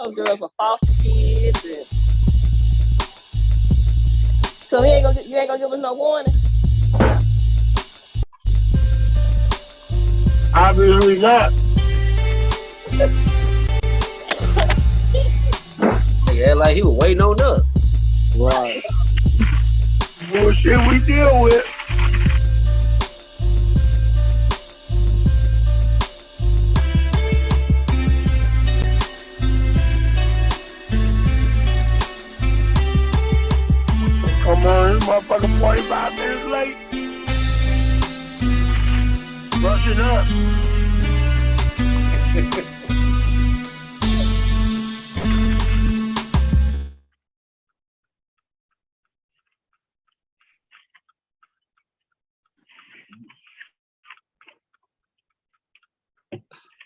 those girls were foster kids. And... So you ain't gonna give us no warning? Obviously not. Yeah, like he was waiting on us. Right. Bullshit we deal with. Come on, this motherfucker 45 minutes late. Rushing up.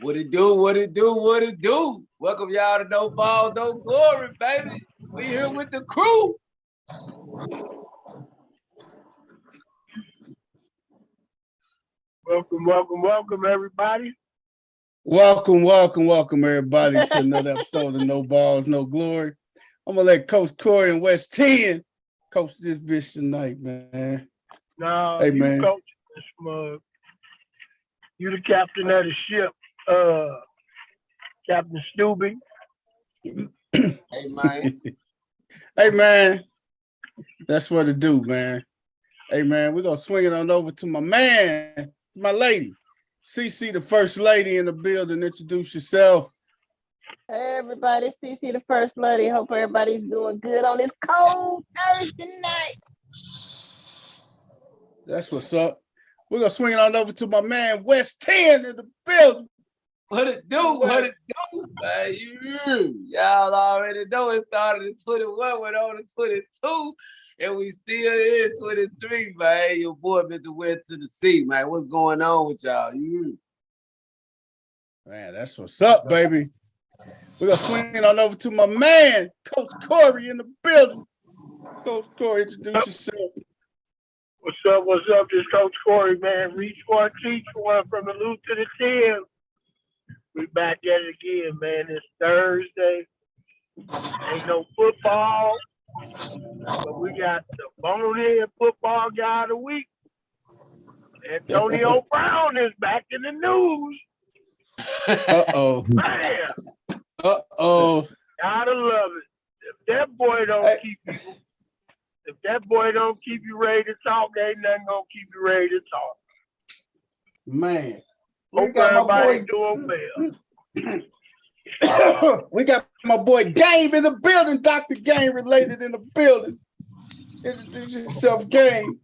What it do? What it do? What it do? Welcome y'all to No Balls, No Glory, baby. We here with the crew. Welcome, everybody. Welcome, everybody, to another episode of No Balls, No Glory. I'm gonna let Coach Corey and West 10 coach this bitch tonight, man. No, hey, you man. coach this mug. You the captain of the ship, Captain Stubby. Hey, man. Hey, man. That's what it do, man. Hey, man, we're gonna swing it on over to my man, my lady. CC, the first lady in the building. Introduce yourself. Hey everybody, CC the First Lady. Hope everybody's doing good on this cold Thursday night. That's what's up. We're gonna swing it on over to my man West 10 in the building. What it do? What it do? Y'all already know it started in 21, went on to 22, and we still in 23, man. Your boy Mr. West to the sea, man. What's going on with y'all? Man, that's what's up, baby. We're gonna swing it on over to my man, Coach Corey in the building. Coach Corey, introduce yourself. What's up? This Coach Corey, man. Reach one, teach one, from the loot to the 10. We back at it again, man. It's Thursday. Ain't no football, but we got the bonehead football guy of the week. Antonio Brown is back in the news. Uh-oh. Man, Uh-oh. gotta love it. If that boy don't keep you ready to talk, ain't nothing gonna keep you ready to talk. Man. Hope everybody doing well. We got my boy Game in the building. Dr. Game related in the building. Introduce yourself, Game.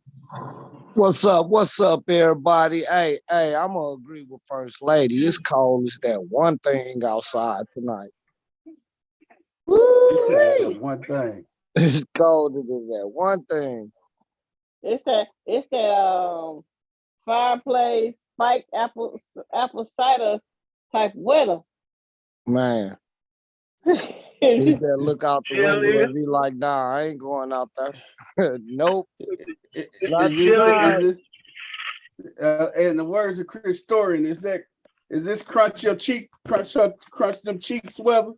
What's up, everybody? Hey, I'm gonna agree with First Lady. It's cold as that one thing outside tonight. Woo! One thing. It's cold as that one thing. It's that fireplace spiked apple cider type weather. Man. It's that look out the window and be like, nah, I ain't going out there. Nope. In the words of Chris Storian, is this crunch them cheeks weather?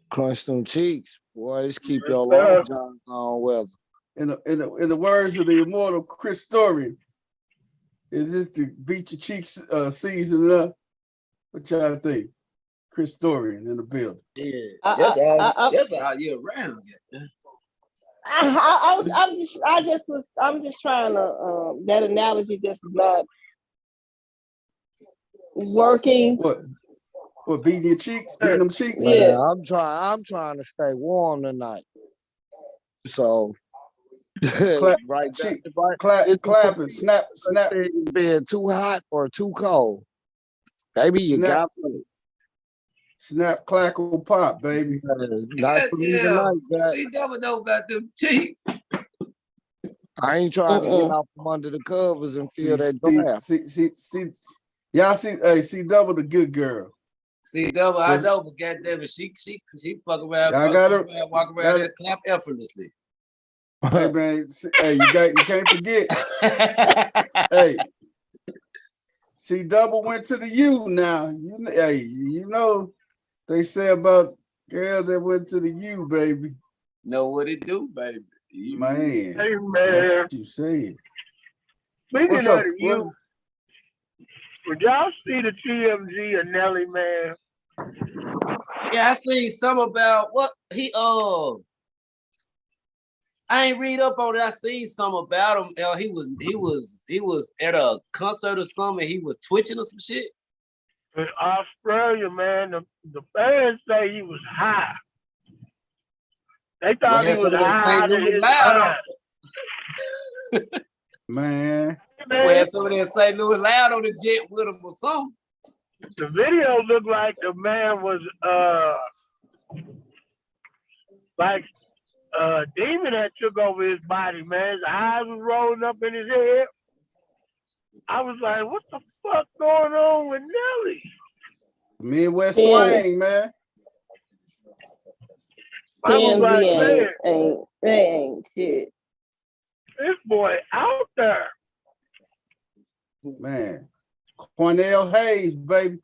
Crunch them cheeks, boys. Keep your long johns on weather. In the words of the immortal Chris Storian, is this the beat your cheeks season up? What y'all think? Chris Storian in the building. Yeah, that's all year round. I'm just trying to that analogy just is not working. What beating your cheeks? Beating them cheeks? Yeah, I'm trying to stay warm tonight. So clapping, snap. Being too hot or too cold. Baby, you got me. Snap, clackle, pop, baby. Not for me tonight, Jack. See, never know about them cheeks. I ain't trying to get out from under the covers and feel that draft. See, y'all see double the good girl. See, double, I know, but goddamn it, she fuck around, walk around and clap effortlessly. Hey man, you can't forget. Hey, see, double went to the U now. You know, they say about girls that went to the U, baby. Know what it do, baby. Man, Hey, man. what you saying? Speaking What's of up? the youth, would y'all see the TMZ of Nelly, man? Yeah, I seen some about what he I ain't read up on it. I seen some about him. He was at a concert or something. He was twitching or some shit. In Australia, man, the fans say he was high. They thought he was Some of that high St. to Louis his loud on. Man, We had some of that St. Louis loud on the jet with him or something. The video looked like the man was like demon that took over his body, man. His eyes was rolling up in his head. I was like, what the fuck going on with Nelly? Midwest slang, man. I was like, TMZ ain't shit. This boy out there. Man, Cornell Hayes, baby.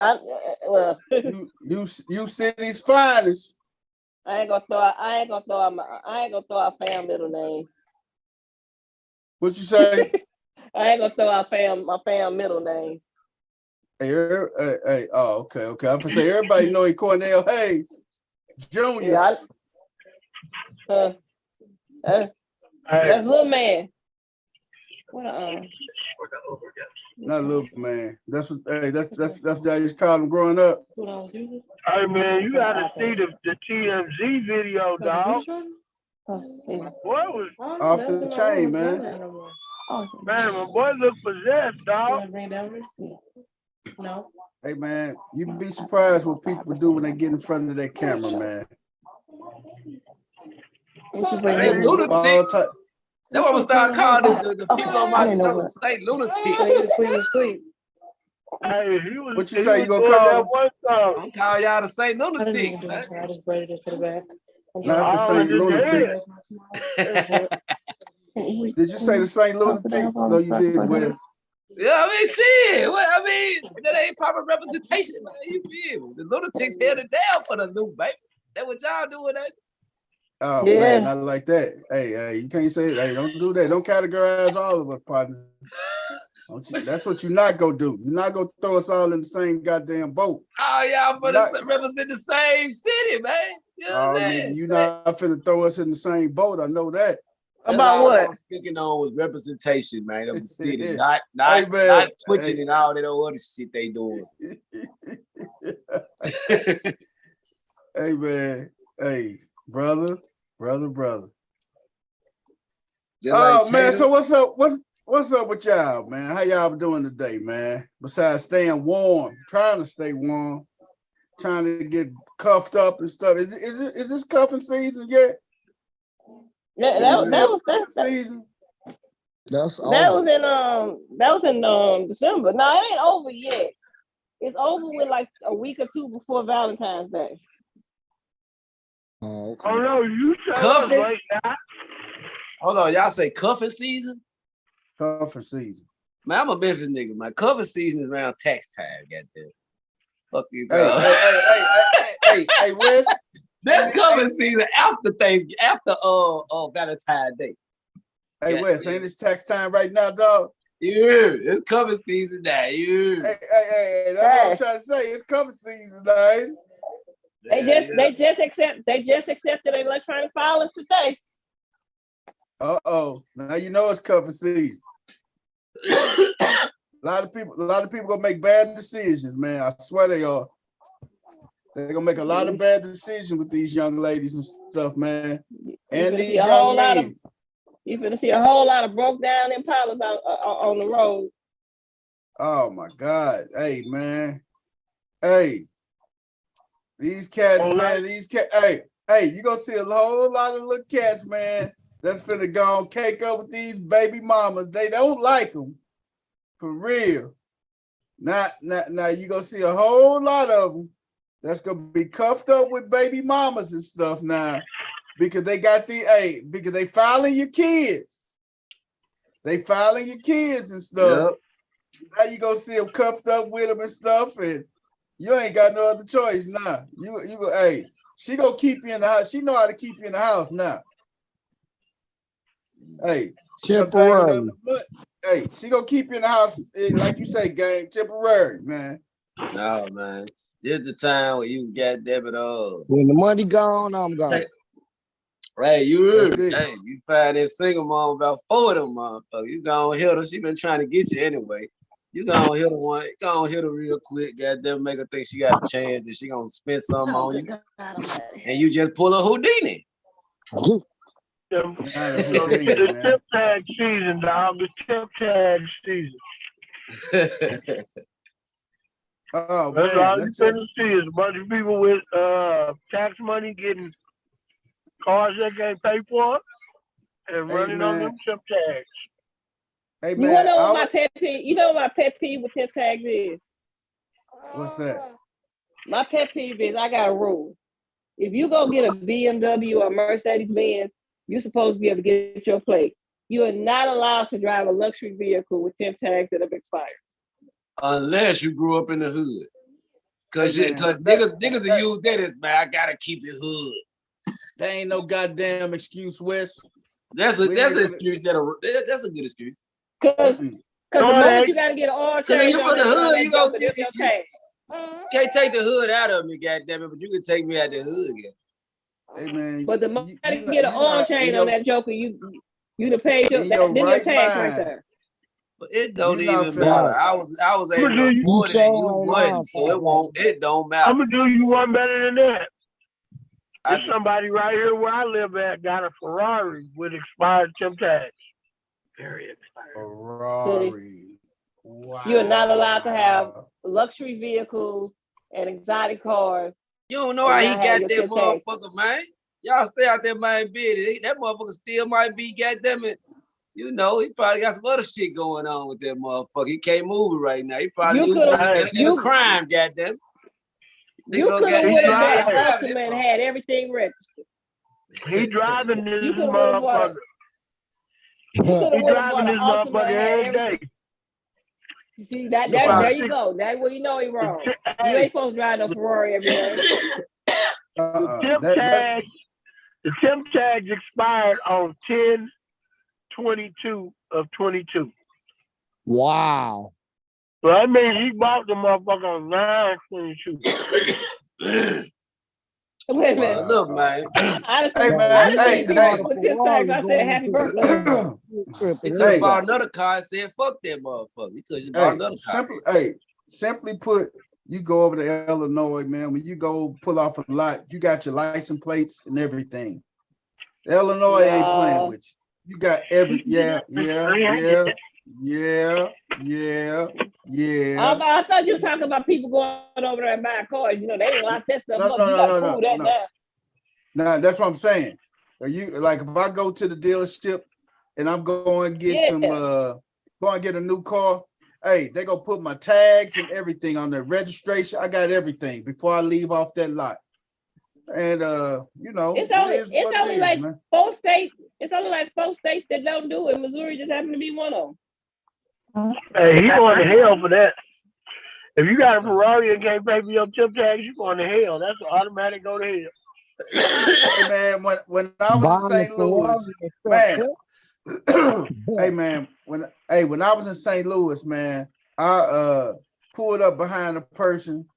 Well, You city's finest. I ain't gonna throw out fam middle name. What you say? I ain't gonna throw out my fam middle name. Hey, oh, okay. I'm gonna say everybody know he Cornell Hayes Jr. Yeah, that's little man. What Not little man. That's what that's what I used to call him growing up. Hey man, you gotta see the TMZ video, dog. What was Off the chain, man. Man, my boy look possessed, dog. No. Hey man, you'd be surprised what people do when they get in front of that camera, man. They lunatic. That's what we start calling the people on my show. Say lunatic. Hey, he was. What you say? You gonna call them? I'm calling y'all to say lunatics, man. I just braided it to the back. Not the St. Lunatics. Did you say the St. Lunatics? No, you did, Wes. Yeah, I mean, shit. Well, I mean, that ain't proper representation, man. You feel? The lunatics held it down for the new baby. That what y'all doing, that? Oh man, not like that. Hey, you can't say it. Hey, don't do that. Don't categorize all of us, partner. That's what you're not gonna do. You're not gonna throw us all in the same goddamn boat. Oh, y'all represent the same city, man. You know what I'm saying? You're not finna throw us in the same boat. I know that. About what? I was speaking on was representation, man, of the city, not twitching and all that other shit they doing. Hey man, hey brother. Just man, so what's up? What's up with y'all, man? How y'all doing today, man? Besides staying warm, trying to stay warm, trying to get cuffed up and stuff. Is this cuffing season yet? Yeah, that was season. That was in December. No, it ain't over yet. It's over with like a week or two before Valentine's Day. Oh, okay. Oh no, you cuffing right now. Hold on, y'all say cuffing season? Cuffing season. Man, I'm a Memphis nigga. My cuffing season is around tax time. Goddamn. Fuck you, hey, Wes. That's cuffing season after Thanksgiving, after Valentine's Day. Hey, Wes, ain't it tax time right now, dog? Yeah, it's cuffing season now. Yeah. Hey, that's what I'm trying to say. It's cuffing season, guys. They just accepted electronic filings today. Now you know it's cuffing season. A lot of people gonna make bad decisions, man. I swear they are. They're gonna make a lot of bad decisions with these young ladies and stuff, man. And these young men. You're gonna see a whole lot of broke down Impalas on the road. Oh my God. Hey, man. Hey. These cats, man, hey, you gonna see a whole lot of little cats, man, that's finna go on cake up with these baby mamas. They don't like them. For real. Now you gonna see a whole lot of them that's gonna be cuffed up with baby mamas and stuff now. Because they got because they filing your kids. They filing your kids and stuff. Yep. Now you gonna see them cuffed up with them and stuff, and You ain't got no other choice now. You go, hey, she gonna keep you in the house. She know how to keep you in the house now. Hey, she gonna throw you under Temporary. the butt. Hey, she gonna keep you in the house, like you say, game temporary, man. No, man. This is the time where you goddamn it When the money gone, I'm gone. take. Hey, you That's heard? it. Hey, you find that single mom about 4 of them motherfuckers. You gonna hit her. She been trying to get you anyway. You gonna hit her one. You gonna hit her real quick. Goddamn, make her think she got a chance and she gonna spend something Oh, on you. good God Almighty. And you just pull a Houdini. Not a It's Houdini, man. tip tag season, dog. It's tip tag season. Oh That's man, all you let's check. finna see is a bunch of people with tax money getting cars they can't pay for and Hey running on man, them tip tags. hey You wanna man, know what my pet peeve? You know what my pet peeve with tip tags is? what's that? My pet peeve is I got a rule. If you go get a BMW or Mercedes Benz, you're supposed to be able to get your plate. You are not allowed to drive a luxury vehicle with tip tags that have expired. Unless you grew up in the hood. Cause, Hey, man, cause niggas will use that as, man, I gotta keep it hood. There ain't no goddamn excuse, Wes. That's We an ain't excuse that's a good excuse. Because Mm-mm. the moment you gotta get an oil Cause if change you on from the that hood, you go joker, there's your tag. can't take the hood out of me, goddamn it, but you can take me out the hood again. Hey man, But the moment you you get an you oil not change on that joker, you done paid your in your then your right tags right mind. there. But it You don't not even finna. matter. I was able to You You afford it and you sure ain't lying, wasn't, so it don't matter. I'm gonna do you one better than that. I There's somebody right here where I live at got a Ferrari with expired tip tags. Very expired. Ferrari. Wow. You are not allowed to have luxury vehicles and exotic cars. You don't know And how he not have got your that tip tags. motherfucker, man. Y'all stay out there, man, busy. That motherfucker still might be, goddamn it. You know, he probably got some other shit going on with that motherfucker. He can't move it right now. He probably You could have in a crime, goddamn. You could have would have been ultimate and had everything registered. He driving this You could have would have bought motherfucker. You could have He would have driving bought an this ultimate and motherfucker had every everything. day. See that You probably- there you go. That's where you know he wrong. You Hey, ain't supposed to drive no Ferrari every day. the tip tags expired on 10/22 of 22. Wow. So that means he bought the motherfucker on 9/22. Wait a minute. Look, man. Honestly, Hey man, honestly, hey, with tip tags, I said happy birthday. He could have bought another car and said, fuck that motherfucker. He could have bought another car. Simply put, you go over to Illinois, man. When you go pull off a lot, you got your license plates and everything. Illinois ain't playing with you. You got yeah. I thought you were talking about people going over there and buying cars. You know, they didn't lock that stuff up. You gotta prove that now. Nah, that's what I'm saying. You like if I go to the dealership and I'm going to get going to get a new car. Hey, they gonna put my tags and everything on their registration. I got everything before I leave off that lot. And you know, it's only like 4 states. It's only like 4 states that don't do it. Missouri just happened to be one of them. Hey, he going to hell for that. If you got a Ferrari and can't pay for your tip tags, you going to hell. That's an automatic go to hell. Hey man, when I was in St. Louis, man. Hey man, when I was in St. Louis, man, I pulled up behind a person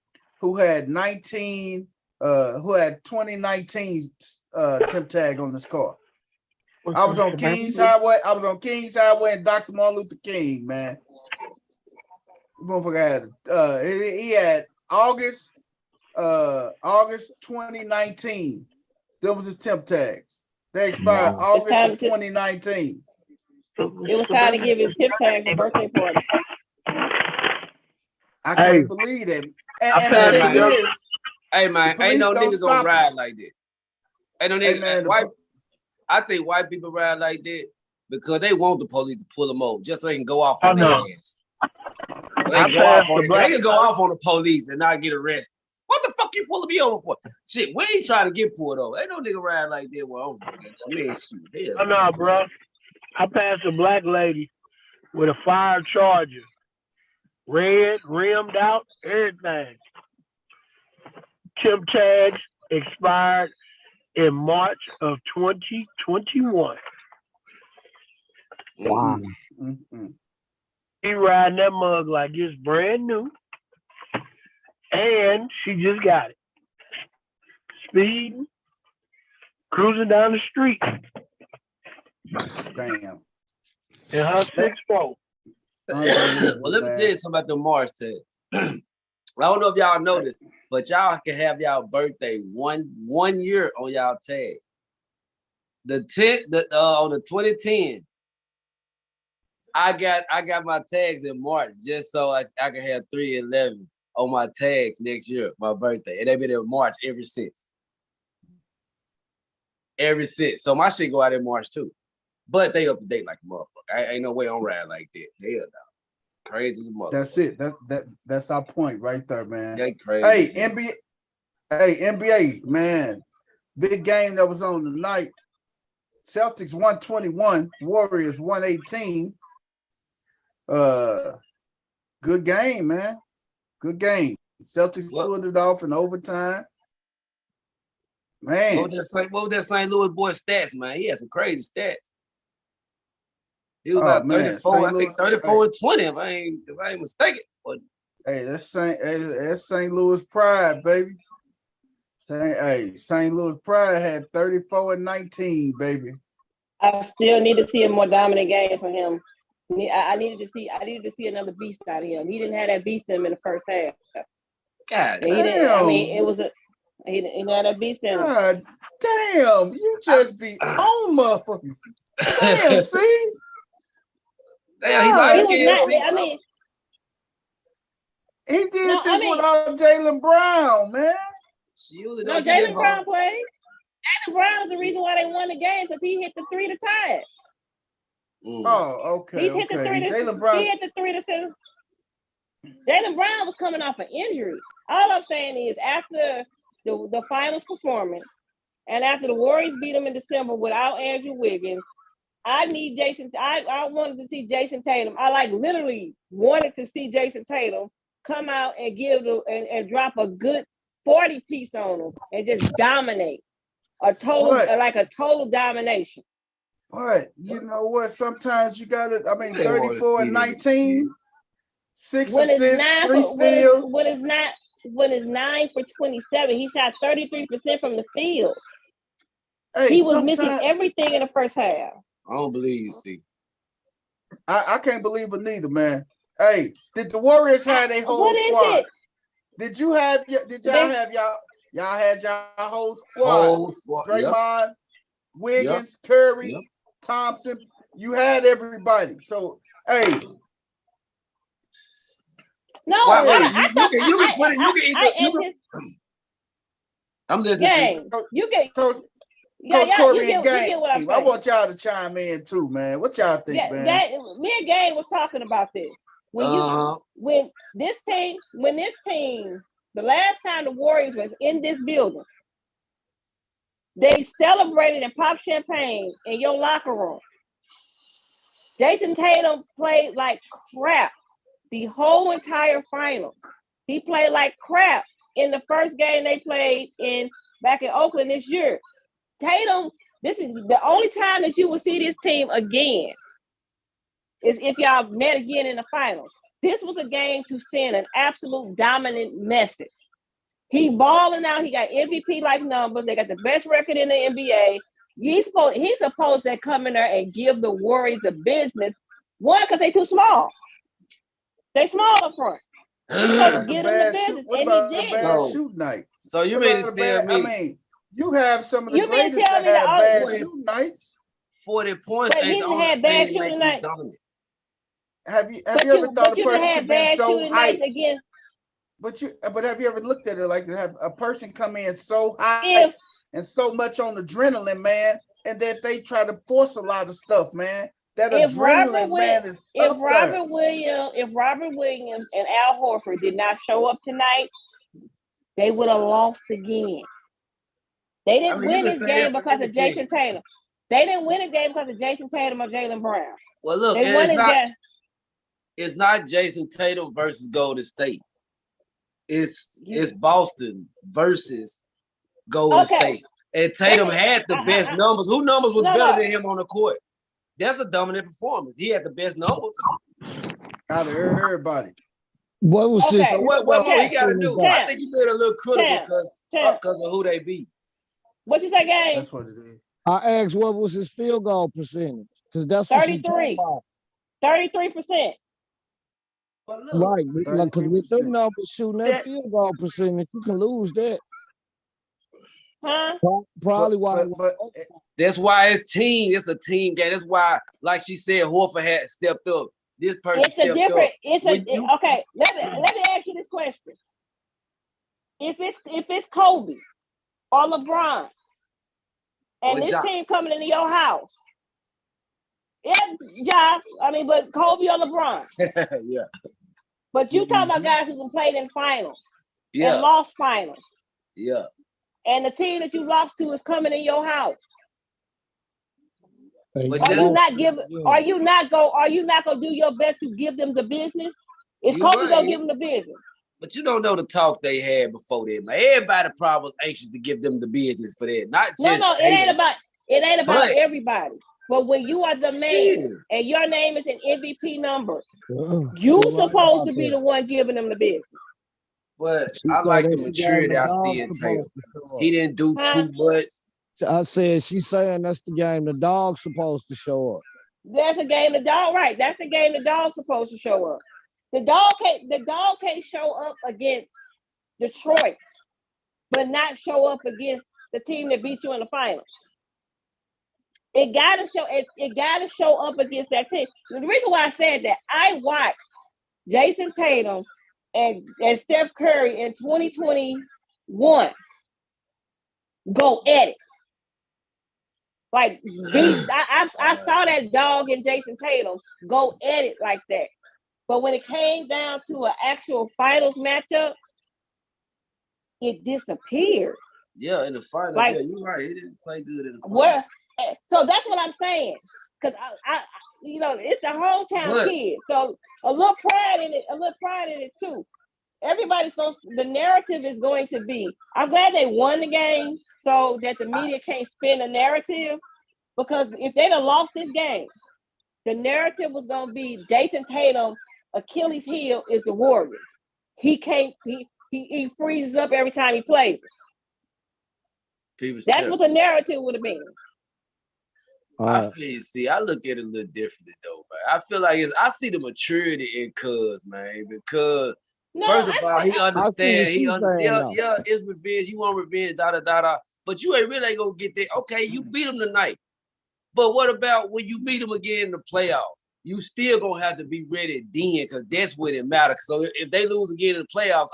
who had 2019 temp tag on this car. I was on Kings Highway. And Dr. Martin Luther King, man. Motherfucker had he had August 2019. That was his temp tags. They expired August of 2019. It was time to give his tip tags a birthday party. I can't believe it. And the thing is, hey man, ain't no nigga gonna ride like that. Ain't no nigga. Hey, man, I think white people ride like that because they want the police to pull them over just so they can go off on their ass. So they can go off on the police and not get arrested. What the fuck you pulling me over for? Shit, we ain't trying to get pulled over. Ain't no nigga ride like that. Well, I mean, shoot. Hell. No, bro. I passed a black lady with a fire charger, red, rimmed out, everything. Tim tags expired in March of 2021. Wow. He riding that mug like it's brand new, and she just got it. Speeding, cruising down the street Damn. in her 6'4". Well, let me tell you something about the Mars test. I don't know if y'all know this, but y'all can have y'all birthday one year on y'all tag. The 10th, on the 2010, I got my tags in March just so I can have 311 on my tags next year, my birthday. And they've been in March ever since. Ever since. So my shit go out in March too. But they up to date like a motherfucker. Ain't no way I'm riding like that. Hell no. Crazy as a motherfucker. That's it. That's our point right there, man. They crazy. Hey, NBA, man. Big game that was on tonight. Celtics 121, Warriors 118. Good game, man. Good game. Celtics pulled it off in overtime. Man. What was that St. Louis boy stats, man? He had some crazy stats. He was about 34, I think 34 and 20, if I ain't mistaken. But hey, that's St. Louis Pride, baby. St. Louis Pride had 34 and 19, baby. I still need to see a more dominant game for him. I needed to see another beast out of him. He didn't have that beast in him in the first half. God damn. He didn't have that beast in him. God damn, you just be on motherfuckers. Damn, see? Damn, he light skinned. He did without Jaylen Brown, man. No, Jaylen Brown played. Jaylen Brown is the reason why they won the game because he hit the 3 to tie it. Oh, okay. He hit the 3 to Jaylen Brown. He hit the 3 to 2. Jaylen Brown was coming off an injury. All I'm saying is after the finals performance and after the Warriors beat him in December without Andrew Wiggins, I wanted to see Jason Tatum. I literally wanted to see Jason Tatum come out and and drop a good 40 piece on him and just dominate. A total domination. But you know what? Sometimes you gotta, 34 and 19, 6 assists, 3 steals. When it's 9 for 27, he shot 33% from the field. Hey, he was missing everything in the first half. I don't believe you, see. I can't believe it neither, man. Hey, did the Warriors have their whole squad? Did y'all have y'all whole squad? Draymond, Wiggins, Curry, Thompson. You had everybody. So hey. No, I'm listening. You get Coach Corey and Gang. I want y'all to chime in too, man. What y'all think, man? Me and Gang was talking about this. When this team, the last time the Warriors was in this building, they celebrated and popped champagne in your locker room. Jason Tatum played like crap the whole entire final. He played like crap in the first game they played back in Oakland this year. Tatum, this is the only time that you will see this team again is if y'all met again in the finals. This was a game to send an absolute dominant message. He balling out. He got MVP-like numbers. They got the best record in the NBA. He's supposed to come in there and give the Warriors the business. One, because they too small. They small up front. He's supposed to give them the business, and he did. Shoot night. So you mean to tell me? You have some of the greatest that have bad shooting nights. 40 points. But he didn't have bad shooting nights. Have you ever thought a person could be so high? But have you ever looked at it like to have a person come in so high and so much on adrenaline, man, and that they try to force a lot of stuff, man? That adrenaline, man, is if Robert Williams and Al Horford did not show up tonight, they would have lost again. They didn't win this game because of Jason Tatum. They didn't win a game because of Jason Tatum or Jaylen Brown. Well, look, it's not Jason Tatum versus Golden State. it's Boston versus Golden State. And Tatum had the best numbers. Who numbers was better than him on the court? That's a dominant performance. He had the best numbers. Out of everybody. What was his? So what he got to do? I think he made a little critical because of who they beat. What you say, Game? That's what it is. I asked what was his field goal percentage? Because that's what she talking about. 33%. Right, because with them numbers shooting that field goal percentage, you can lose that. Huh? Probably but that's why it's team. It's a team game. That's why, like she said, Horford had stepped up. This person stepped up. Okay. Let me ask you this question: If it's Kobe or LeBron, and this team coming into your house, but Kobe or LeBron, yeah. But you talking about guys who played in finals and lost finals, and the team that you lost to is coming in your house. Are you not gonna do your best to give them the business? Is Kobe gonna give them the business? But you don't know the talk they had before that. Like everybody probably was anxious to give them the business for that. Not just it ain't about everybody. But when you are the man and your name is an MVP number, you supposed to be the one giving them the business. But I like the maturity I see in Tatum. He didn't do too much. I said she's saying that's the game the dog's supposed to show up. That's the game the dog, right? That's the game the dog's supposed to show up. The dog can't show up against Detroit, but not show up against the team that beat you in the finals. It gotta show up against that team. The reason why I said that, I watched Jason Tatum and Steph Curry in 2021 go at it. Like I saw that dog in Jason Tatum go at it like that. But when it came down to an actual finals matchup, it disappeared. Yeah, in the finals, you're right. He didn't play good in the finals. So that's what I'm saying. Because I it's the hometown kid. So a little pride in it too. The narrative is going to be, I'm glad they won the game so that the media can't spin the narrative. Because if they'd have lost this game, the narrative was going to be Jason Tatum, Achilles heel is the Warriors. He freezes up every time he plays it. That's what the narrative would have been. I look at it a little differently though, man. I feel like I see the maturity in Cuz, man, because first of all, he understands. It's revenge. You want revenge, but you ain't really gonna get there. Okay, you beat him tonight, but what about when you beat him again in the playoffs? You still gonna have to be ready then, because that's when it matters. So if they lose again in the playoffs,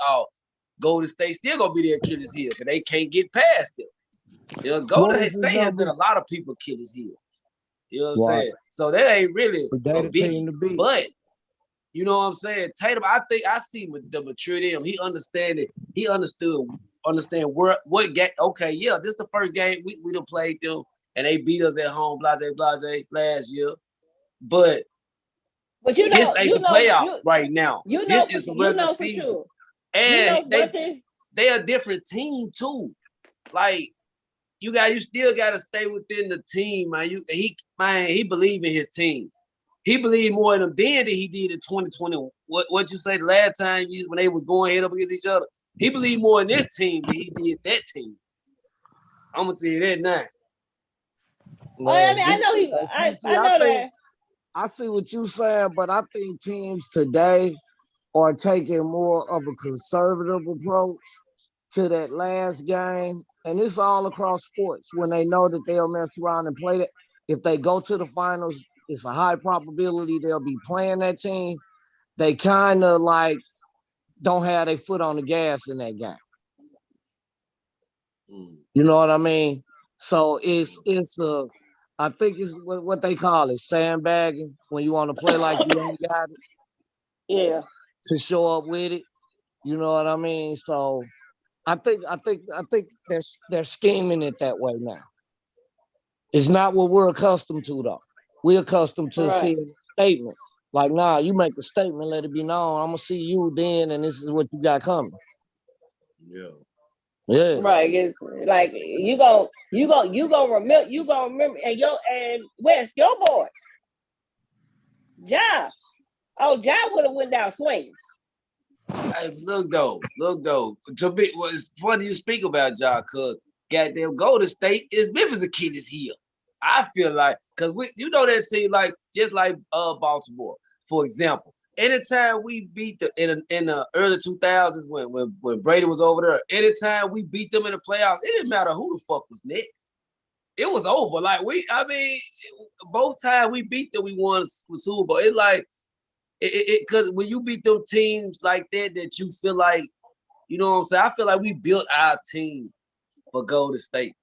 Golden State still gonna be their Achilles heel because they can't get past them. Golden State has been a lot of people Achilles heel. You know what I'm saying? So that ain't really a biggie. But you know what I'm saying? Tatum, I think I see the maturity in him. He understand what game. Okay, yeah, this is the first game we done played them, and they beat us at home, blase last year. But this ain't the playoffs right now. This is the regular season. And they a different team too. Like you still gotta stay within the team, man. He believe in his team. He believed more in them then than he did in 2020. What you say the last time when they was going head up against each other? He believed more in this team than he did that team. I'm gonna tell you that now. I know that. I see what you're saying, but I think teams today are taking more of a conservative approach to that last game. And it's all across sports when they know that they'll mess around and play that. If they go to the finals, it's a high probability they'll be playing that team. They kind of like don't have their foot on the gas in that game. You know what I mean? So I think it's what they call it, sandbagging, when you want to play like you ain't got it. Yeah. To show up with it. You know what I mean? So I think they're scheming it that way now. It's not what we're accustomed to though. We're accustomed to seeing a statement. Like, nah, you make a statement, let it be known. I'm gonna see you then, and this is what you got coming. Yeah. Yeah. Right. It's like you gonna remember and West, your boy, Ja. Oh, Ja would have went down swinging. Hey, look though. To be, well, it's funny you speak about Ja, cause goddamn Golden State is Memphis Achilles heel. I feel like, cause you know that team like just like Baltimore, for example. Anytime we beat the in the early 2000s when Brady was over there, anytime we beat them in the playoffs, it didn't matter who the fuck was next. It was over. Like both times we beat them, we won Super Bowl. It's like because when you beat them teams like that you feel like, you know what I'm saying? I feel like we built our team for Golden State.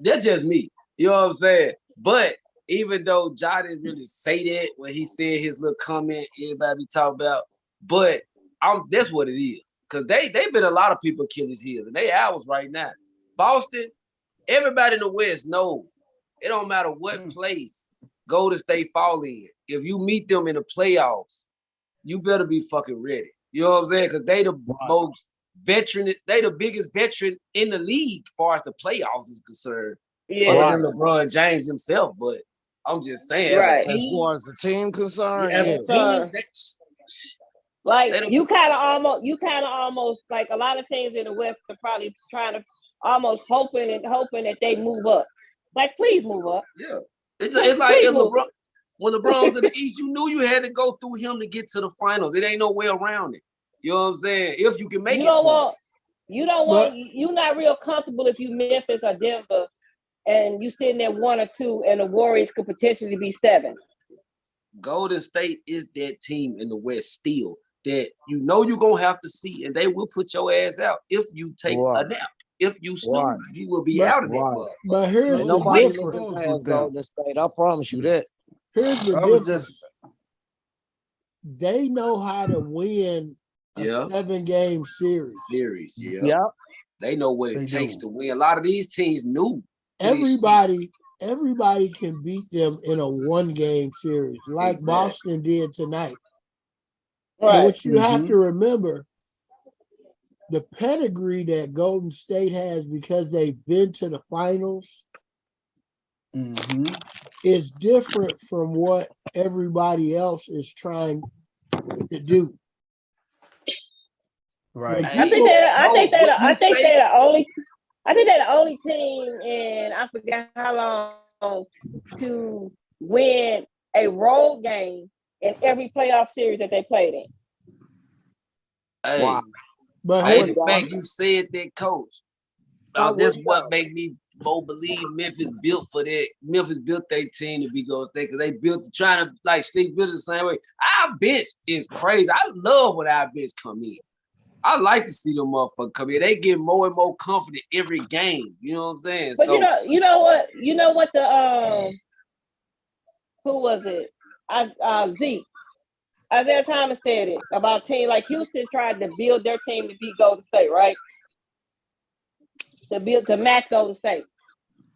That's just me. You know what I'm saying? But even though Ja didn't really say that when he said his little comment, everybody be talking about, but that's what it is. Because they've been a lot of people Achilles heels, and they ours right now. Boston, everybody in the West know it don't matter what place Golden State fall in. If you meet them in the playoffs, you better be fucking ready. You know what I'm saying? Because they the most veteran, they the biggest veteran in the league as far as the playoffs is concerned. Yeah. Other than LeBron James himself. But I'm just saying, Right. as a As team, far as the team concerned, as a team, Like they don't- you kind of almost like a lot of teams in the West are probably trying to almost hoping that they move up. Like, please move up. yeah. It's like Please if move. when LeBron was in the East, you knew you had to go through him to get to the finals. It ain't no way around it. You know what I'm saying? If you can make You it don't to want. You don't want. You're not real comfortable if you Memphis or Denver, and you sitting there 1 or 2, and the Warriors could potentially be 7. Golden State is that team in the West still that you know you're gonna have to see, and they will put your ass out if you take a nap. If you snooze, you will be out of that mug. But here's ain't the nobody difference. looking past Golden State. I promise you that. Here's the I was difference. just They know how to win a 7-game series. Yeah. They know what it takes to win. A lot of these teams knew. Everybody can beat them in a 1-game series, like Boston did tonight. Right. But what you have to remember, the pedigree that Golden State has because they've been to the finals is different from what everybody else is trying to do. right. I think they're the only team, and I forgot how long, to win a road game in every playoff series that they played in. Hey, But the fact you said that, coach, that's what make me more believe Memphis built for that. Memphis built their team to be Golden State because they built trying to like sleep built the same way. Our bench is crazy. I love when our bench come in. I like to see them motherfuckers come in. They get more and more confident every game. You know what I'm saying? But you know what the who was it? Zeke. Isaiah Thomas said it about a team like Houston tried to build their team to beat Golden State, right? To match Golden State.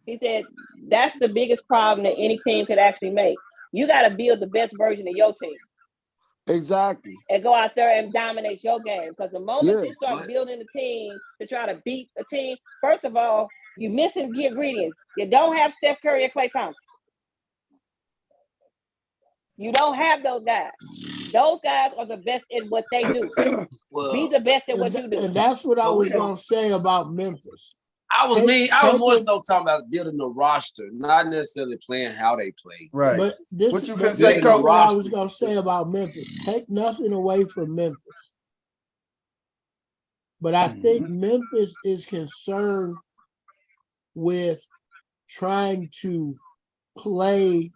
He said that's the biggest problem that any team could actually make. You got to build the best version of your team. Exactly. And go out there and dominate your game. Because the moment you start building a team to try to beat a team, first of all, you're missing the ingredients. You don't have Steph Curry and Klay Thompson. You don't have those guys. Those guys are the best in what they do. Be the best at what you do. And that's what I was going to say about Memphis. I was more so talking about building the roster, not necessarily playing how they play. Right. But this what you is say, Coach? what I was going to say about Memphis. Take nothing away from Memphis. But I think Memphis is concerned with trying to play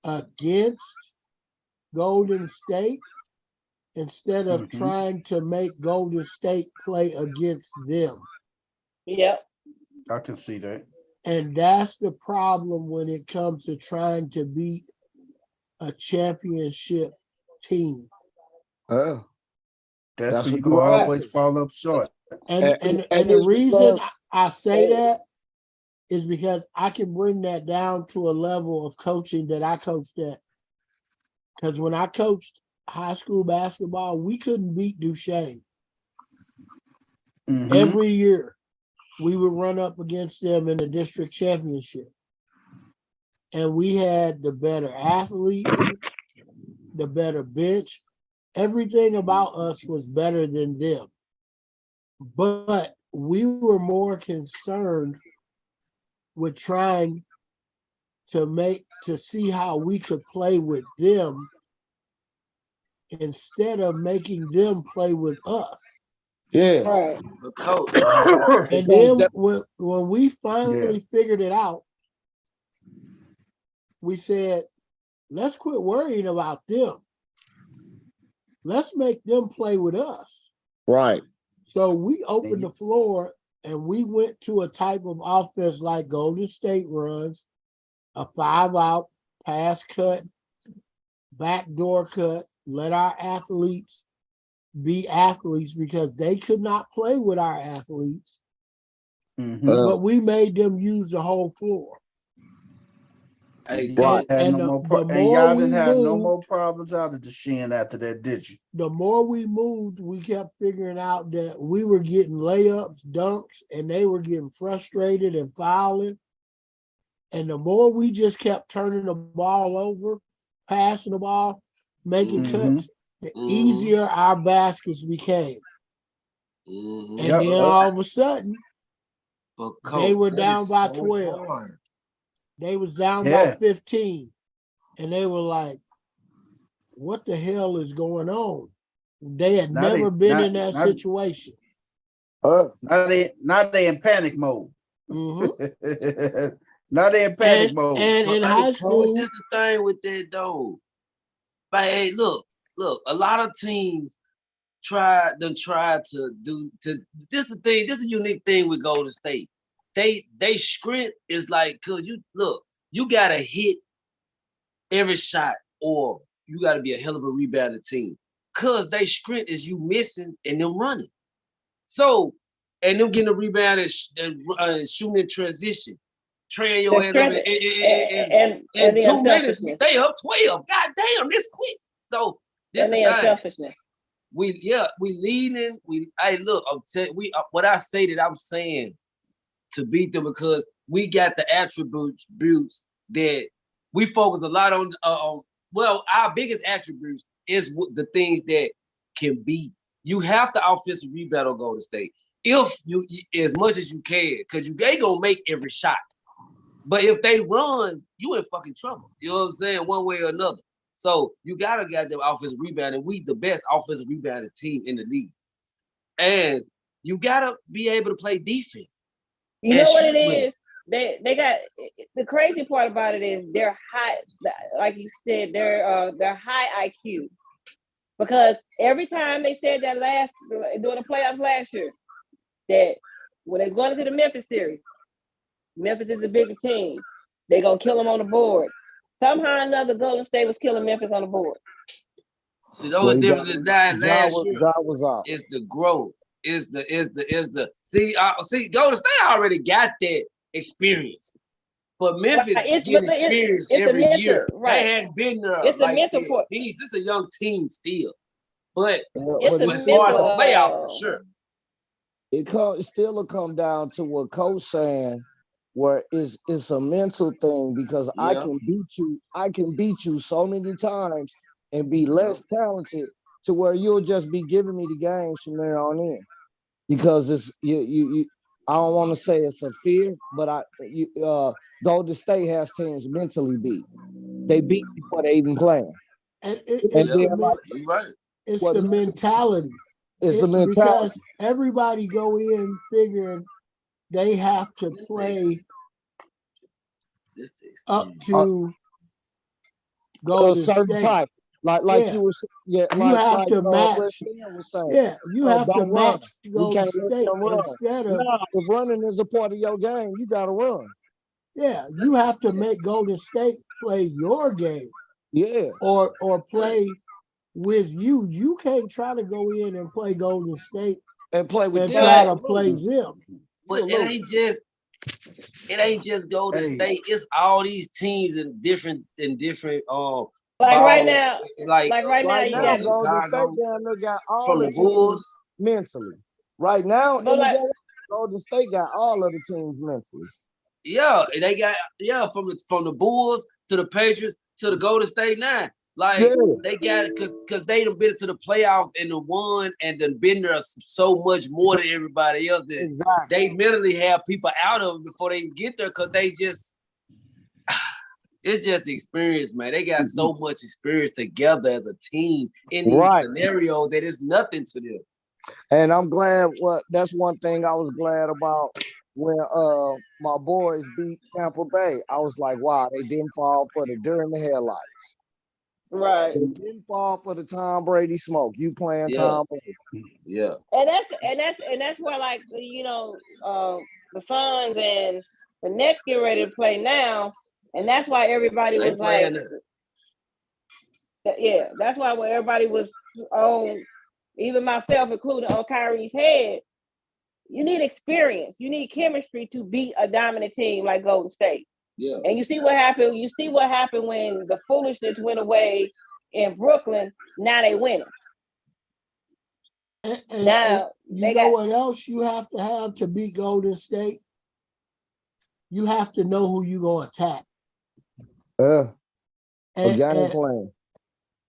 against Golden State instead of trying to make Golden State play against them. Yep. I can see that. And that's the problem when it comes to trying to beat a championship team. That's That's where a you good go point. always fall up short. And the reason I say that is because I can bring that down to a level of coaching that I coached at. Because when I coached high school basketball, we couldn't beat Duchesne. Every year, we would run up against them in the district championship. And we had the better athletes, the better bench. Everything about us was better than them. But we were more concerned with trying to see how we could play with them instead of making them play with us. Yeah. Right. The coach. And then when we finally figured it out, we said, let's quit worrying about them. Let's make them play with us. Right. So we opened the floor and we went to a type of offense like Golden State runs, a 5-out, pass cut, backdoor cut, let our athletes be athletes because they could not play with our athletes. But we made them use the whole floor. Hey, Y'all coach. had And no the more and more y'all we didn't have no moved, more problems out of the Shin after that, did you? the more we moved, we kept figuring out that we were getting layups, dunks, and they were getting frustrated and fouling. And the more we just kept turning the ball over, passing the ball, making cuts, the easier our baskets became. And then all of a sudden, But they coach, were that down is by so 12. hard. They was down by 15. And they were like, what the hell is going on? They had never been in that situation. Now they in panic mode. Now they in panic mode. And in high school, coach, this the thing with that though. Like, hey, look, a lot of teams try to do to this the thing, this is a unique thing with Golden State. They script is like, cause you gotta hit every shot or you gotta be a hell of a rebounding team. Cause they script is you missing and them running. So, and them getting a rebound and shooting in transition. Training your hands up in 2 minutes, they up 12. God damn, this quick. So this the thing. Selfishness. We leading. Hey, look, I'm what I say that I'm saying to beat them because we got the attributes that we focus a lot on. Well, our biggest attributes is the things that can beat. You have to offensive rebound on Golden State if you as much as you can, because you ain't gonna make every shot. But if they run, you in fucking trouble. You know what I'm saying? One way or another. So you gotta get them offensive rebounding. We the best offensive rebounding team in the league. And you gotta be able to play defense. You know what it is? They got the crazy part about it is they're high, like you said, they're high IQ. Because every time they said that during the playoffs last year, that when they're going into the Memphis series, Memphis is a bigger team. They're gonna kill them on the board. Somehow or another, Golden State was killing Memphis on the board. See, the only difference is that last year was off. Is the growth. Is the see Golden State already got that experience. But Memphis getting experience every year. Right. They hadn't been there. It's the mental part. This is a young team still. But it's far as the playoffs for sure. It still will come down to what Coach saying, where it's a mental thing because I can beat you so many times and be less talented to where you'll just be giving me the games from there on in. Because it's you I don't want to say it's a fear, but Golden State has teams mentally beat. They beat before they even play. And it's the mentality. It's the mentality. Because everybody go in figuring they have to play up to Golden State. Type. Like you were saying, you have to match. You have to match Golden State instead of. If running is a part of your game, you got to run. Yeah, you have to make Golden State play your game. Yeah, or play with you. You can't try to go in and play Golden State and play with and try to play them. But it ain't just Golden State. It's all these teams in different right now, you got Chicago got all from the Bulls mentally. Right now, But like, Golden State got all of the teams Memphis. Yeah, and they got from the Bulls to the Patriots to the Golden State now. Like Yeah. they got because they done been to the playoff and the won and then been there so much more than everybody else that Exactly. they mentally have people out of it before they get there because they just it's just the experience, man. They got so much experience together as a team in these scenarios that it's nothing to them. And I'm glad. That's one thing I was glad about when my boys beat Tampa Bay. I was like, wow, they didn't fall for the during the headlights. right. They didn't fall for the Tom Brady smoke. You playing Tom Brady. Yeah. And that's where, like, you know, the Suns and the Nets get ready to play now, and that's why everybody was like, yeah, that's why when everybody was on, even myself included, on Kyrie's head. You need experience. You need chemistry to beat a dominant team like Golden State. Yeah. And you see what happened. You see what happened when the foolishness went away in Brooklyn. Now they win it. Now you know what else you have to beat Golden State? You have to know who you're gonna attack. Game plan.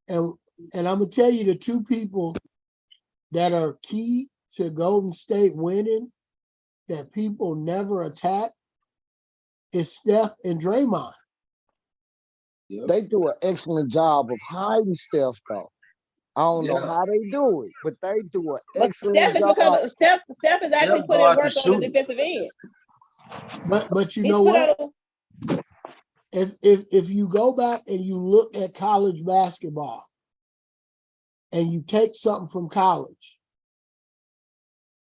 And I'm gonna tell you the two people that are key to Golden State winning that people never attack is Steph and Draymond. Yep. They do an excellent job of hiding Steph, though. I don't know how they do it, but they do an excellent job. Steph is actually putting work on the defensive end. But you know what? If you go back and you look at college basketball and you take something from college,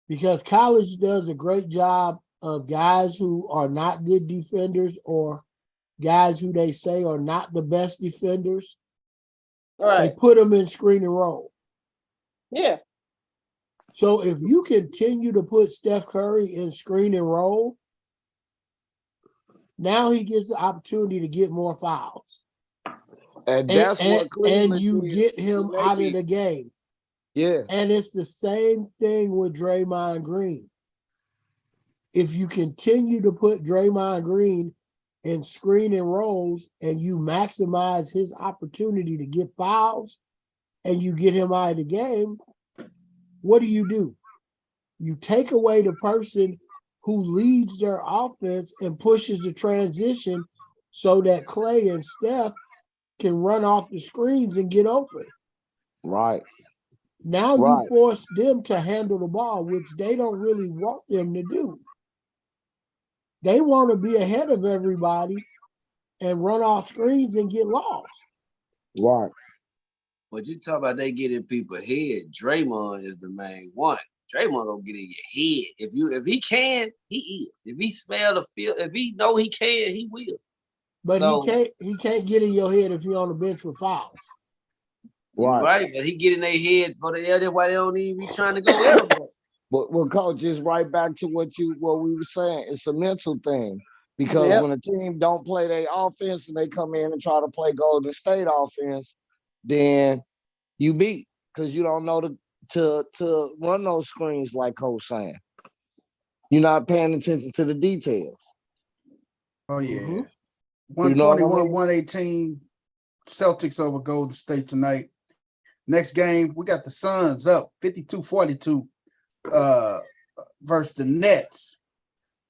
because college does a great job of guys who are not good defenders or guys who they say are not the best defenders. Right. They put them in screen and roll. Yeah. So if you continue to put Steph Curry in screen and roll, now he gets the opportunity to get more fouls. And that's what Cleveland you get him out of the game. Yeah. And it's the same thing with Draymond Green. If you continue to put Draymond Green in screen and rolls and you maximize his opportunity to get fouls and you get him out of the game, what do? You take away the person who leads their offense and pushes the transition so that Clay and Steph can run off the screens and get open. Right. Now you force them to handle the ball, which they don't really want them to do. They want to be ahead of everybody and run off screens and get lost. Right. But you talk about they getting people head. Draymond is the main one. Draymond gonna get in your head. If he can, he is. If he smell the field, if he know he can, he will. But he can't get in your head if you're on the bench with fouls. Right, but he get in their head for the that's why they don't even be trying to go everywhere. But coach, is right back to what we were saying. It's a mental thing. Because when a team don't play their offense and they come in and try to play Golden State offense, then you beat because you don't know to run those screens like Coach saying. You're not paying attention to the details. Oh yeah. 121-118 Celtics over Golden State tonight. Next game, we got the Suns up 52-42 versus the Nets.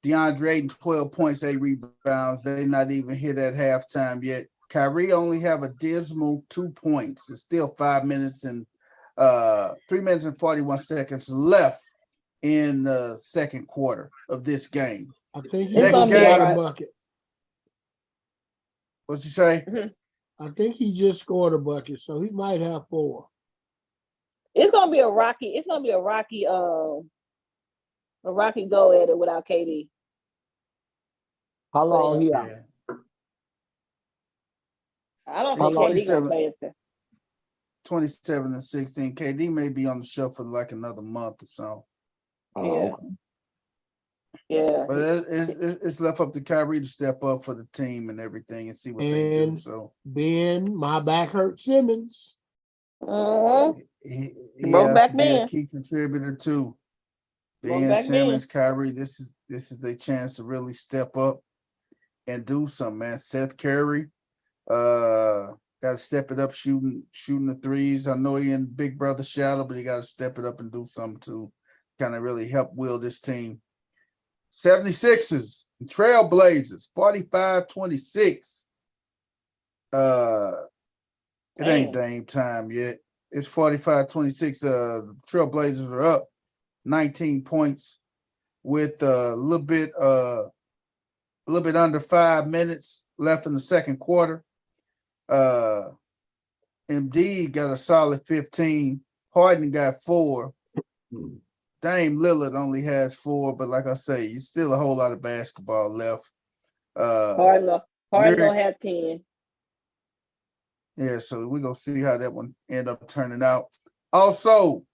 DeAndre Ayton, 12 points, 8 rebounds. They're not even hit at halftime yet. Kyrie only have a dismal 2 points. It's still 3 minutes and 41 seconds left in the second quarter of this game. I think he's going to get a bucket. What's he say? I think he just scored a bucket, so he might have 4. It's gonna be a rocky go at it without KD. How long he out? I don't think KD gonna play it. 27 and 16. KD may be on the show for like another month or so. Yeah. But it's left up to Kyrie to step up for the team and everything and see what they do. So Ben, my back hurt Simmons. He has to be a key contributor too. Going Ben back Simmons, Kyrie, this is their chance to really step up and do something, man. Seth Curry, got to step it up shooting the threes. I know he in big brother shadow, but he got to step it up and do something to kind of really help will this team. 76ers, Trailblazers, 45-26. It ain't Dame time yet. It's 45-26. Trailblazers are up 19 points with a little bit under 5 minutes left in the second quarter. Embiid got a solid 15. Harden got 4. Dame Lillard only has 4, but like I say, it's still a whole lot of basketball left. Harden gonna have 10. Yeah, so we're gonna see how that one end up turning out. Also,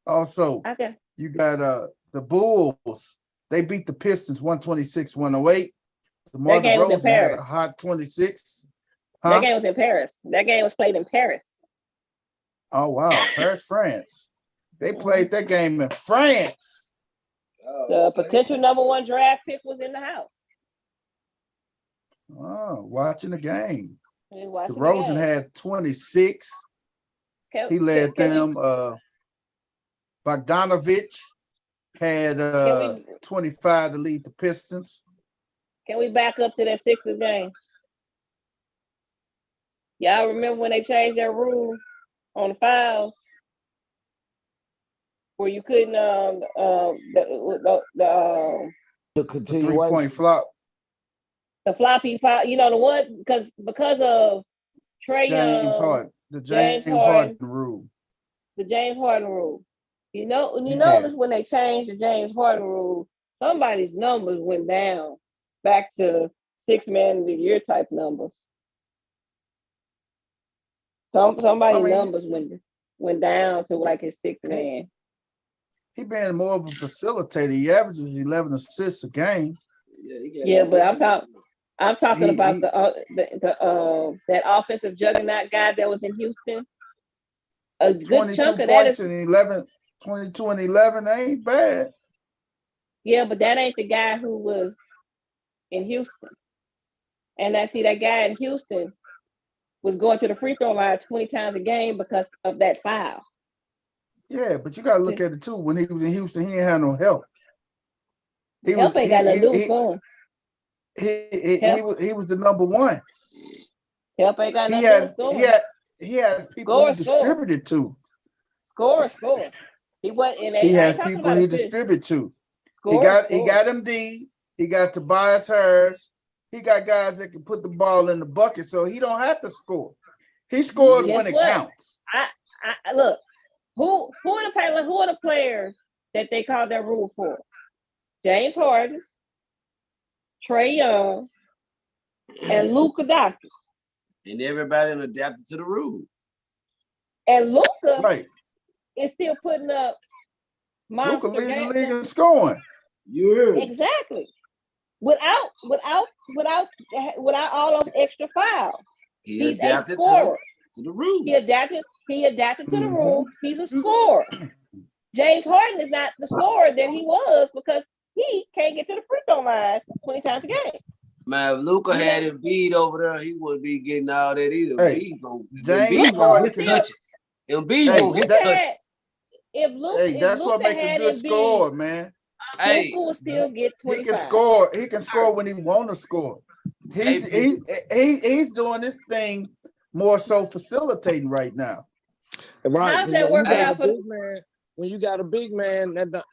Okay. you got the Bulls. They beat the Pistons 126-108. DeMar That game was in DeRozan had a Paris. hot 26. That game was in Paris. That game was played in Paris. Oh wow, Paris, France. They played that game in France. The potential number 1 draft pick was in the house. Oh, watching the game. Watching DeRozan the game. had 26. He led them. Bogdanovich had 25 to lead the Pistons. Can we back up to that Sixers game? Y'all remember when they changed their rule on the fouls? Where you couldn't The The continuation. 3-point flop. the floppy foul, the one because of Trae James Young, Harden. The James James Harden. Harden rule. the James Harden rule. You Yeah. notice when they changed the James Harden rule, somebody's numbers went down back to 6-man of the year type numbers. Somebody's numbers went down to like his 6-man. He been more of a facilitator. He averages 11 assists a game. Yeah, but I'm talking about that offensive juggernaut guy that was in Houston. A good 22 chunk of that points is, and 11, 22 and 11 ain't bad. yeah, but that ain't the guy who was in Houston. And that guy in Houston was going to the free throw line 20 times a game because of that foul. Yeah, but you got to look at it too. When he was in Houston, he ain't had no help. Help ain't got nothing to do with scoring. He was the number 1. Help ain't got nothing to do with scoring. He has people he distributed to. Score. He has people he distributed to. He got MD. He got Tobias Harris. He got guys that can put the ball in the bucket, so he don't have to score. He scores when it counts. I look. Who are the players that they called that rule for? James Harden, Trae Young, and Luka Doncic. And everybody adapted to the rule. And Luka is still putting up monster Luka leading the games. league in scoring. Exactly. Without all those extra fouls. He adapted to the rule. He adapted to the rule. He's a scorer. James Harden is not the scorer that he was because he can't get to the free throw line 20 times a game. Man, if Luka had Embiid over there, he wouldn't be getting all that either. Hey, Embiid won't his touches. Embiid won't his touches. That's what makes a good scorer, man. Luka will still get 25. He can score when he want to score. He's doing this thing more so facilitating right now. Right. How's that working out for when you got a big man, that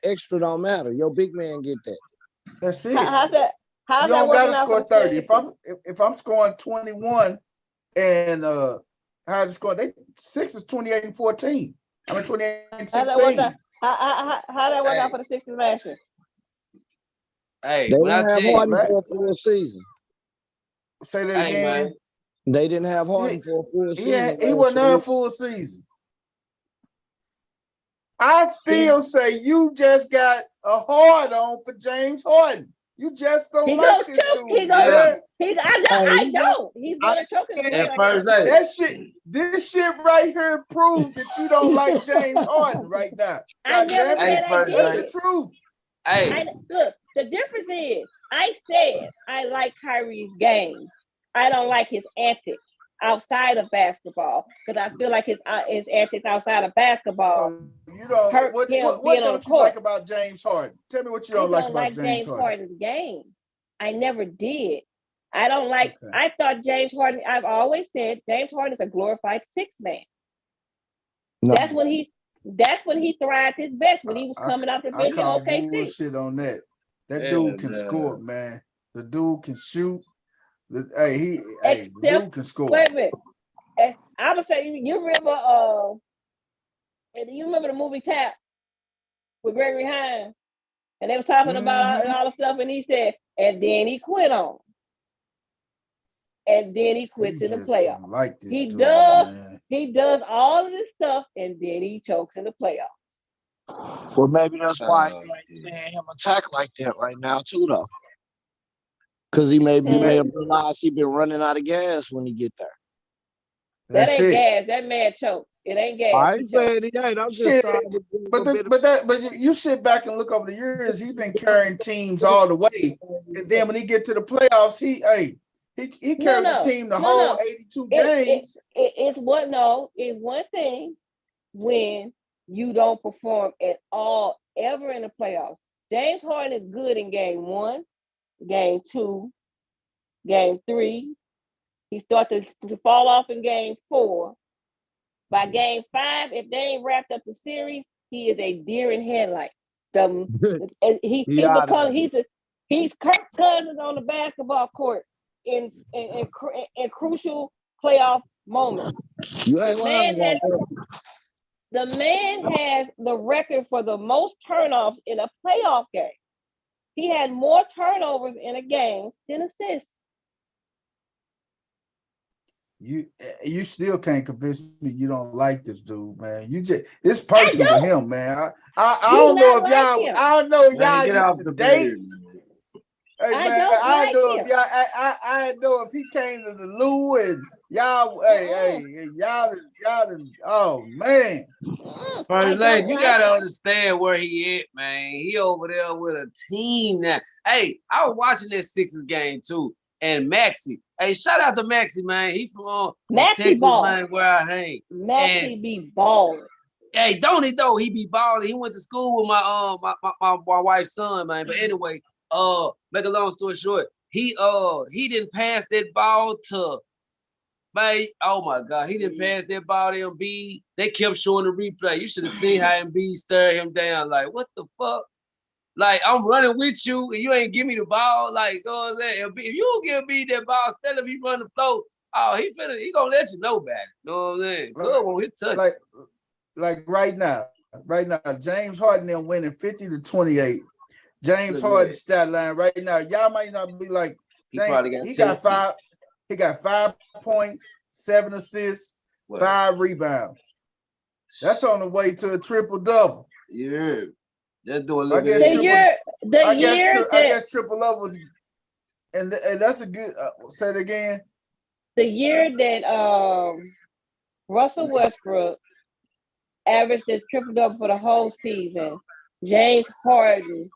extra don't matter. Your big man get that. That's it. How's you don't got to score 30. If I'm scoring 21 and how's it score? They 6 is 28 and 14. I mean 28 and 16. How that work out for the Sixers last year? Hey, they when I didn't have tell Harden for a full season. Say that again. Man. They didn't have Harden for a full season. He wasn't there a full season. I still say you just got a hard on for James Harden. You just don't He like gonna this choke. dude, He gonna. man. I don't. He's gonna choke him. And first lady. That shit, this shit right here proves that you don't like James Harden right now. I God never damn it. said I first That's did. the truth. Hey, Look, the difference is I said I like Kyrie's game. I don't like his antics outside of basketball because I feel like his antics outside of basketball So you don't hurt what him what, being what on the don't you court. like about James Harden? Tell me what you I don't like don't about like James Harden. Harden's game. I never did. I don't like. Okay. I thought James Harden. I've always said James Harden is a glorified six man. No. That's when he thrived his best when he was coming off the bench in call OKC. bullshit on that. That Yeah, dude can man. score, man. The dude can shoot. The dude can score. Wait a minute. I would say you remember the movie Tap with Gregory Hines, and they were talking about all the stuff, and he said, and then he quit on, and then he quits in the playoffs. Like this He dude, does. man. He does all of this stuff, and then he chokes in the playoffs. Well, maybe that's why you ain't seeing him attack like that right now, too, though. Because he may have realized he been running out of gas when he get there. That ain't gas. That man choked. It ain't gas. I ain't saying he ain't. I'm just trying to but you sit back and look over the years, he's been carrying teams all the way. And then when he get to the playoffs, he carried the team the whole 82 games. It's one thing when you don't perform at all ever in the playoffs. James Harden is good in game 1, game 2, game 3. He started to fall off in game 4. By game 5, if they ain't wrapped up the series, he is a deer in headlights. He's Kirk Cousins on the basketball court in crucial playoff moments. The man has the record for the most turnovers in a playoff game. He had more turnovers in a game than assists. You still can't convince me you don't like this dude, man. It's personal to him, man. I don't know if y'all. I don't know if y'all get off the date. Hey man, I know if he came to the Lou and y'all, y'all, oh man. First lady, you gotta understand where he at, man. He over there with a team now. Hey, I was watching that Sixers game too, and Maxey. Hey, shout out to Maxey, man. He from Texas, man, where I hang. Maxey be balling. Hey, don't he though? He be balling. He went to school with my wife's son, man. But anyway, make a long story short, he didn't pass that ball to, man. Oh my God, he didn't pass that ball to Embiid. They kept showing the replay. You should have seen how Embiid stared him down. Like, what the fuck? Like, I'm running with you and you ain't give me the ball. Like, go there. If you don't give me that ball, especially if he run the flow, he gonna let you know about it. You know what I'm saying? Club on his touch. Like right now, James Harden them winning 50-28. James Harden stat line right now. Y'all might not be like, he got 5 points, 7 assists, 5 rebounds. That's on the way to a triple-double. Yeah. Let's do a little bit. I guess triple double was, and that's a good. Say it again. The year that Russell Westbrook averaged his triple double for the whole season, James Harden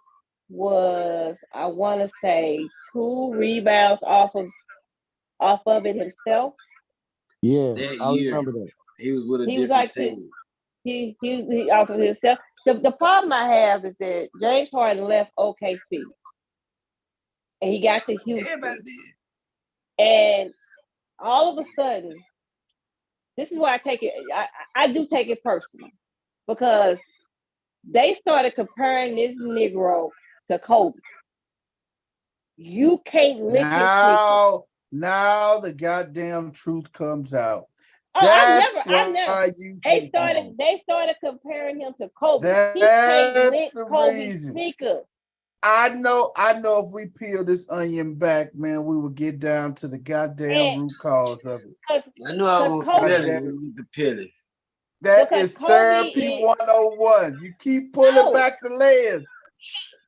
was, I want to say, 2 rebounds off of it himself. Yeah, I remember that. He was with a different team. He off of himself. The problem I have is that James Harden left OKC and he got to Houston. Everybody did. And all of a sudden, this is why I take it. I do take it personal because they started comparing this Negro to Kobe. You can't lick now the goddamn truth comes out. I never. They started comparing him to Kobe. That's the reason. Sneakers. I know if we peel this onion back, man, we will get down to the goddamn root cause of it. I knew I was gonna smell it with the peeling. That is therapy 101. You keep pulling back the layers.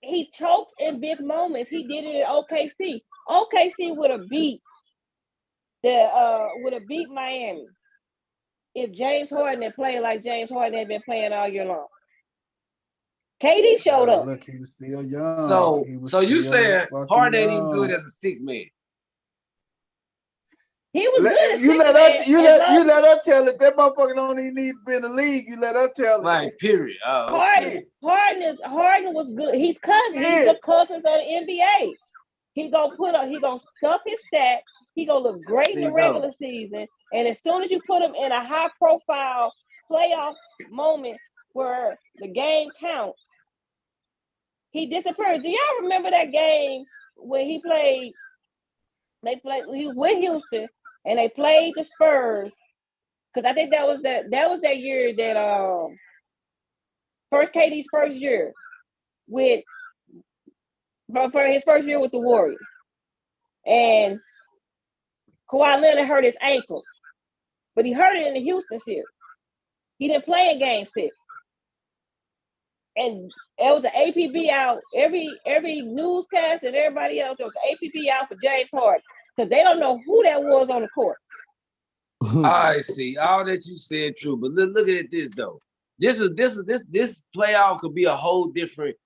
he chokes in big moments. He did it at OKC. OKC would have beat Miami if James Harden had played like James Harden had been playing all year long. KD showed up. Look, he was still young. So you saying Harden ain't even good as a 6 man? He was good. You let her tell it. That motherfucker don't even need to be in the league. You let her tell it. Right. Period. Harden was good. He's cousins. He's the cousins of the NBA. He gonna stuff his stats. He gonna look great in the regular season. And as soon as you put him in a high profile playoff moment where the game counts, he disappeared. Do y'all remember that game when he played? He was with Houston and they played the Spurs. Because I think that was that year that KD's first year for his first year with the Warriors. And Kawhi Leonard hurt his ankle, but he hurt it in the Houston series. He didn't play in Game 6, and it was an APB out. Every newscast and everybody else, there was an APB out for James Harden because they don't know who that was on the court. I see all that you said true, but look at this though. This playoff could be a whole different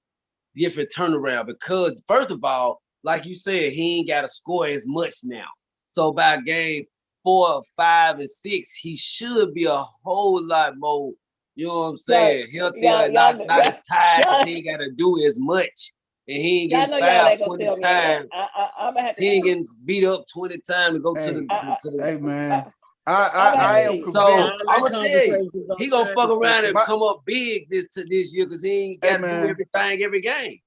turnaround because first of all, like you said, he ain't got to score as much now. So by game 4, 5, and 6, he should be a whole lot more. You know what I'm saying? Healthier, not as tired. He ain't got to do as much, and he ain't getting fouled 20 times. He ain't getting beat up 20 times to go to the. Hey man. I am convinced. So I'm gonna tell you, he gonna fuck around and come up big this year because he ain't got to do everything every game.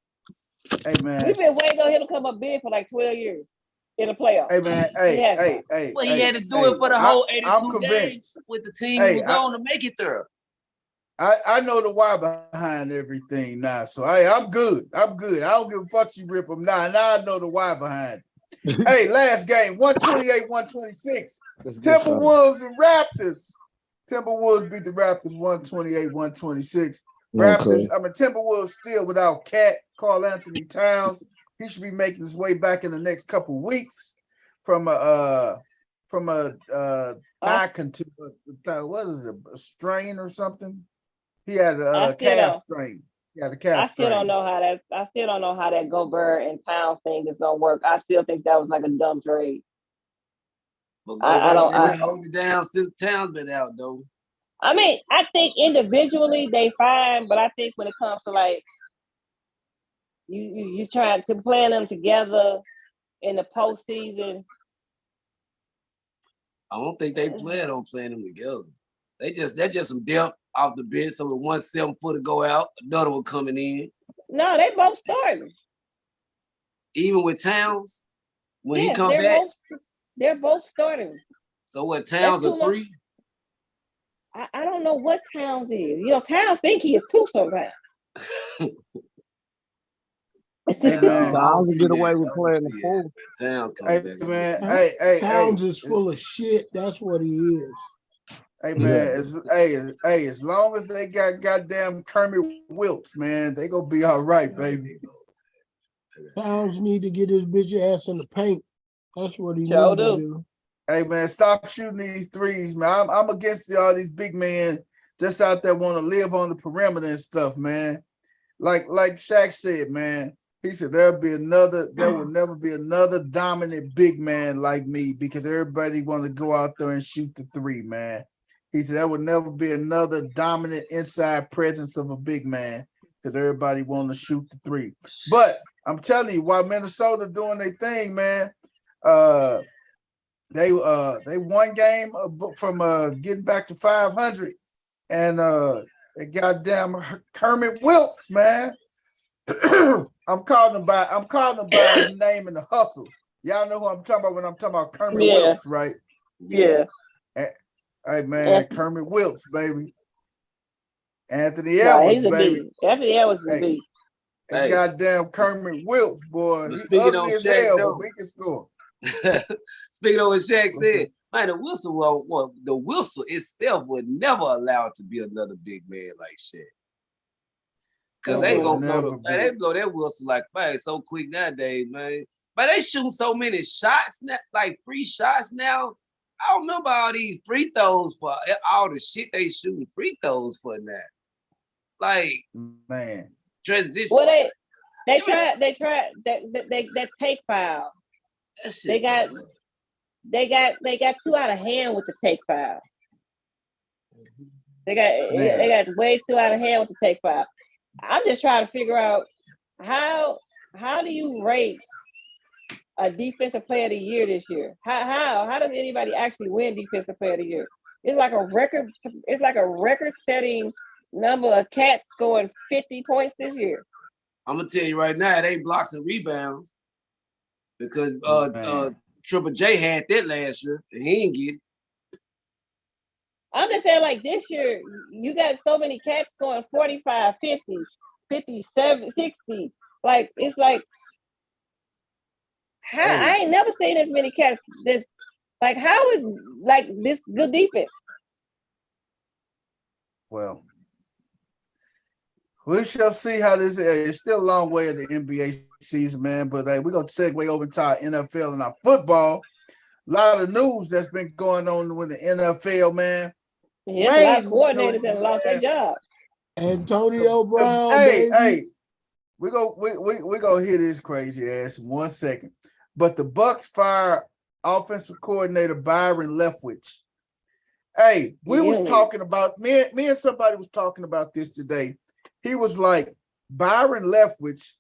Hey man, we've been waiting on him to come up big for like 12 years in the playoffs. Hey man, hey. Well, he had to do it for the whole 82 games with the team he was on to make it there. I know the why behind everything now, so I'm good. I don't give a fuck you rip them now. Now I know the why behind it. Hey, last game, 128-126. Timberwolves and Raptors. Timberwolves beat the Raptors 128-126. Raptors, Timberwolves still without Carl Anthony Towns. He should be making his way back in the next couple of weeks from a thigh contusion. What is it? A strain or something? He had a calf strain. Yeah, the calf strain. I still don't know how that Gobert and Towns thing is gonna work. I still think that was like a dumb trade. But I don't hold it down since Towns been out though. I mean, I think individually they fine, but I think when it comes to like you trying to plan them together in the postseason, I don't think they plan on playing them together. They're just some depth off the bench. So with 1 7-footer go out, another one coming in. No, they both starting. Even with Towns, when he come back, they're both starting. So what? Towns a 3? I don't know what Towns is. You know, Towns think he is 2 sometimes. Towns get away with playing the 4. Towns coming back. Man, Towns is full of shit. That's what he is. Hey man, as long as they got goddamn Kermit Wilkes, man, they gonna be all right, baby. Towns need to get his bitch ass in the paint. That's what he needs to do. Hey man, stop shooting these threes, man. I'm against all these big men just out there want to live on the perimeter and stuff, man. Like Shaq said, man. He said there will never be another dominant big man like me because everybody want to go out there and shoot the 3, man. He said there will never be another dominant inside presence of a big man because everybody want to shoot the 3. But I'm telling you, while Minnesota doing their thing, man, they won game from getting back to 500, and they goddamn Kermit Wilkes, man. I'm calling him by his name in the hustle. Y'all know who I'm talking about when I'm talking about Kermit Wilkes, right? Yeah. Hey man, Kermit Wilkes, baby. Anthony Edwards, baby. Anthony Edwards is a beast. Hey. Goddamn Kermit Wilkes, boy. He's speaking ugly on as Shaq, hell, though. but we can score. Speaking of what Shaq said, man, the whistle itself would never allow it to be another big man like Shaq. Cause they Mhm. gonna Never man, they be. blow that whistle like man so quick nowadays, man. But they shooting so many shots now, like free shots now. I don't remember all these free throws for all the shit they shooting free throws for now. Like Man. transition. Well, they Give me tried that take foul. that shit They so got much. they got too out of hand with the take foul. They Man. got way too out of hand with the take foul. I'm just trying to figure out how do you rate a defensive player of the year this year? How does anybody actually win defensive player of the year? It's like a record. It's like a record-setting number of cats scoring 50 points this year. I'm gonna tell you right now, it ain't blocks and rebounds because Man. Triple J had that last year and he didn't get it. I'm just saying, like this year, you got so many cats scoring 45, 50, 57, 60. Like it's like how I Hey, ain't never seen as many cats. This like how is like this good defense? well, we shall see how this is. It's still a long way of the NBA season, man. But hey, we're gonna segue over to our NFL and our football. A lot of news that's been going on with the NFL, man. There's a lot of Main coordinators news, that lost their man. jobs. Antonio Brown, Hey, baby. hey, we gonna hear this crazy ass in 1 second. But the Bucks fire offensive coordinator Byron Leftwich. Hey, we was Really? talking about me and somebody was talking about this today. He was like Byron Leftwich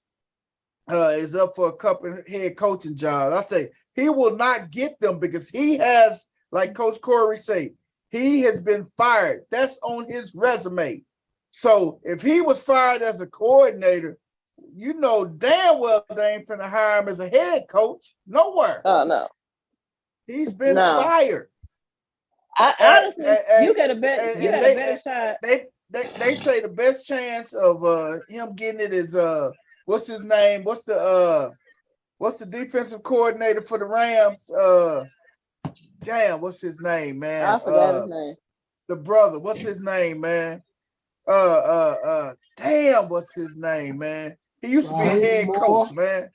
is up for a couple head coaching jobs. I say he will not get them because he has, like Coach Corey say, he has been fired. That's on his resume. So if he was fired as a coordinator, you know damn well they ain't finna hire him as a head coach. Nowhere. Oh no. He's been No. fired. I And, honestly you got a bet you and got a better shot. they say the best chance of him getting it is what's his name? What's the defensive coordinator for the Rams? Damn, what's his name, man? I forgot his name. The brother, what's his name, man? Damn, what's his name, man? He used to be a Raheem head Moore. coach, man.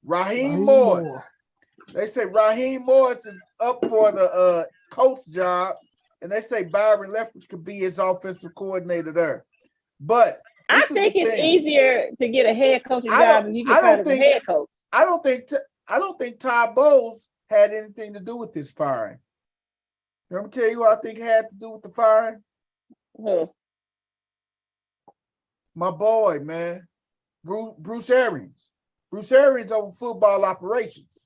Raheem Raheem Morris. Moore. They say Raheem Morris is up for the coach job, and they say Byron Leftwich could be his offensive coordinator there. But I this is the think it's thing. easier to get a head coaching job than you get I fired don't as a think head coach. I don't think Todd Bowles had anything to do with this firing. Let me tell you what I think had to do with the firing. Huh. My boy, man, Bruce Arians. Bruce Arians over football operations.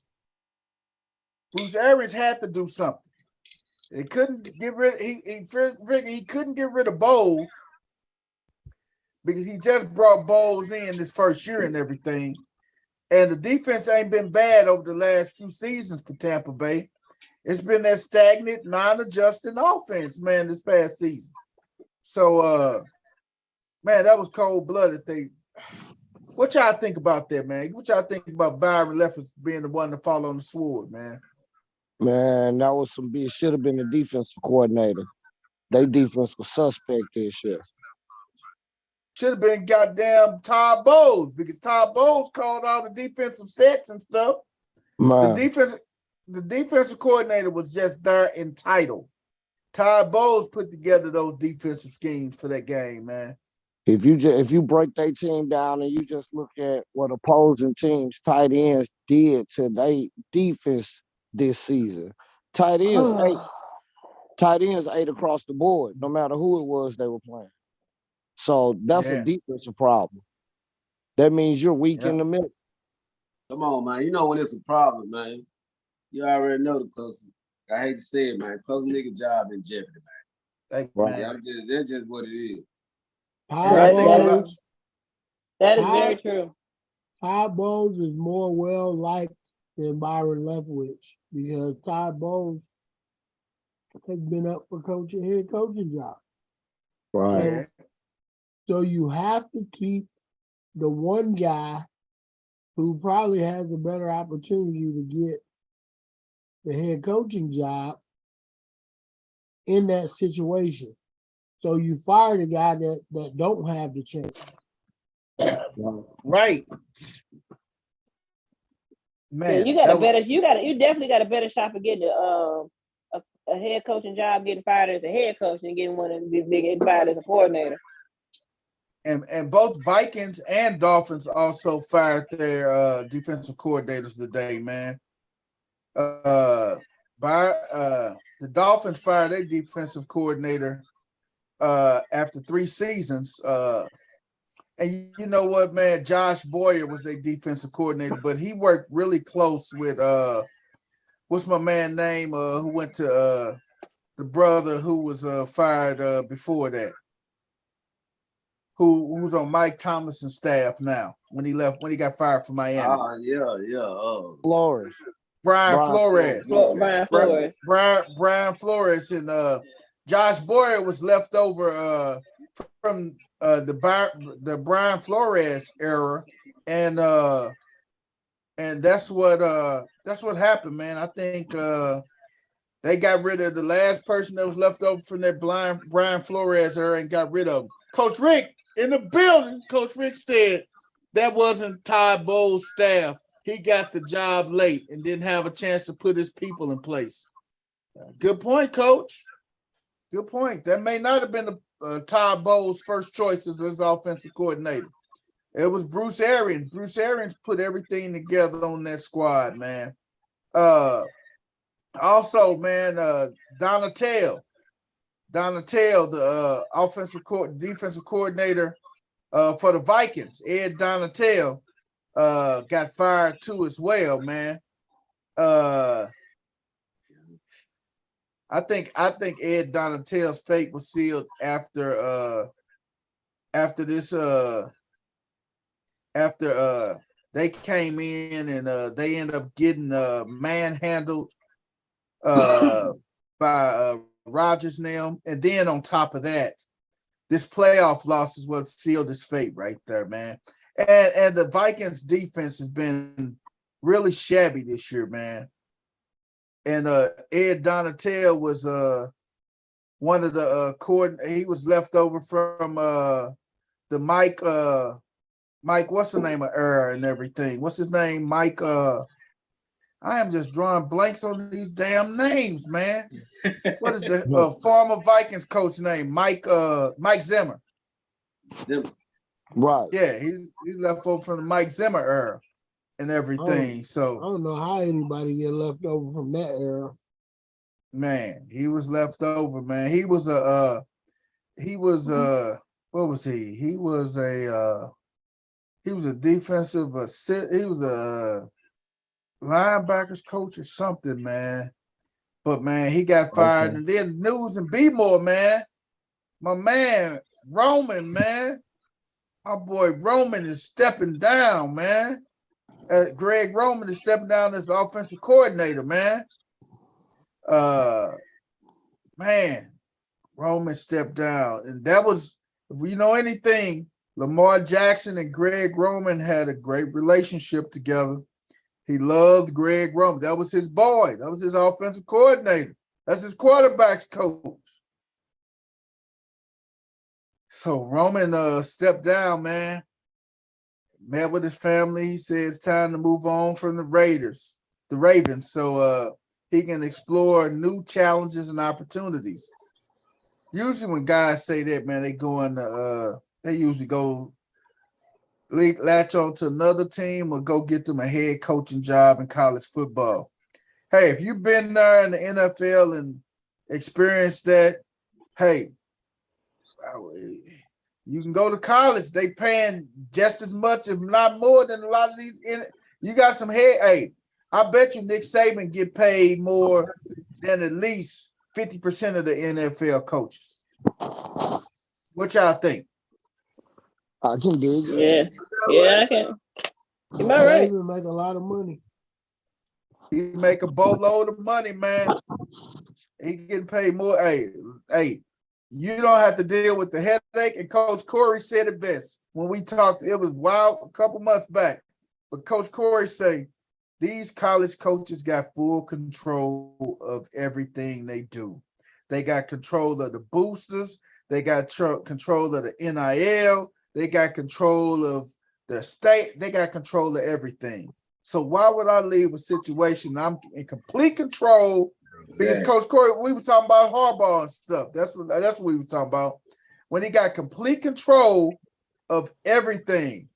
Bruce Arians had to do something. He couldn't get rid. He couldn't get rid of Bowles because he just brought Bowles in this first year and everything. And the defense ain't been bad over the last few seasons for Tampa Bay. It's been that stagnant, non-adjusting offense, man, this past season. So, man, that was cold-blooded. What y'all think about that, man? What y'all think about Byron Leftwich being the one to fall on the sword, man? Man, that was some bitch. Should have been the defensive coordinator. They defense was suspect this year. Should have been goddamn Todd Bowles because Todd Bowles called all the defensive sets and stuff. Man, The defensive coordinator was just there entitled. Todd Bowles put together those defensive schemes for that game, man. if you break their team down and you just look at what opposing teams tight ends did to their defense this season, tight ends ate across the board, no matter who it was they were playing. So that's a Yeah. defensive problem. That means you're weak in the middle. Come on, man. You know when it's a problem, man. You already know the closest. I hate to say it, man. Close nigga job in jeopardy, man. Thank you, man. Yeah, that's just what it is. Todd Bowles. That is very true. Todd Bowles is more well liked than Byron Leftwich because Todd Bowles has been up for head coaching job. Right. And so you have to keep the one guy who probably has a better opportunity to get the head coaching job in that situation. So you fire the guy that don't have the chance. Right. Yeah, Man, you definitely got a better shot for getting a head coaching job, getting fired as a head coach, than getting one of these big getting fired as a coordinator. and both Vikings and Dolphins also fired their defensive coordinators today, man. The Dolphins fired their defensive coordinator after 3 seasons. And you know what, man? Josh Boyer was a defensive coordinator, but he worked really close with what's my man name? Who went to the brother who was fired before that. Who's on Mike Tomlinson's staff now when he got fired from Miami. Yeah. Flores. Brian Flores. Brian Flores. Brian Flores and Josh Boyer was left over from the Brian Flores era, and that's what happened, man. I think they got rid of the last person that was left over from that Brian Flores era and got rid of him. Coach Rick in the building. Coach Rick said that wasn't Todd Bowles' staff. He got the job late and didn't have a chance to put his people in place. Good point, Coach. Good point. That may not have been Todd Bowles' first choice as his offensive coordinator. It was Bruce Arians. Bruce Arians put everything together on that squad, man. Also, man, Donatello, the defensive coordinator for the Vikings, Ed Donatello, got fired too as well, man. I think Ed Donatello's fate was sealed after they came in and they ended up getting manhandled by Rodgers and them. And then on top of that, this playoff loss is what sealed his fate right there, man. And the Vikings defense has been really shabby this year, man. And Ed Donatello was one of the he was left over from the Mike, what's the name of and everything? What's his name? Mike, I am just drawing blanks on these damn names, man. What is the former Vikings coach name? Mike Zimmer. Right. Yeah, he's left over from the Mike Zimmer era and everything. I don't know how anybody get left over from that era. Man, he was left over, man. He was what was he? He was a defensive he was a linebackers coach or something, man. But man, he got fired. Okay. And then news and be more, man. My man Roman, man. My boy Roman is stepping down, man. Greg Roman is stepping down as offensive coordinator, man. Man, Roman stepped down. And that was, if we know anything, Lamar Jackson and Greg Roman had a great relationship together. He loved Greg Roman. That was his boy. That was his offensive coordinator. That's his quarterback's coach. So Roman stepped down, man. Met with his family. He said it's time to move on from the Ravens, so he can explore new challenges and opportunities. Usually when guys say that, man, they usually go latch on to another team or go get them a head coaching job in college football. Hey, if you've been there in the NFL and experienced that, hey, you can go to college. They paying just as much, if not more, than a lot of these. You got some head. Hey, I bet you Nick Saban get paid more than at least 50% of the NFL coaches. What y'all think? I can dig it. Yeah, I can. Am I right? He make a lot of money. He make a boatload of money, man. He getting paid more. Hey, you don't have to deal with the headache. And Coach Corey said it best when we talked. It was wild a couple months back, but Coach Corey say these college coaches got full control of everything they do. They got control of the boosters. They got control of the NIL. They got control of The state, they got control of everything. So why would I leave a situation I'm in complete control? Because Coach Corey, we were talking about Harbaugh and stuff. That's what we were talking about. When he got complete control of everything.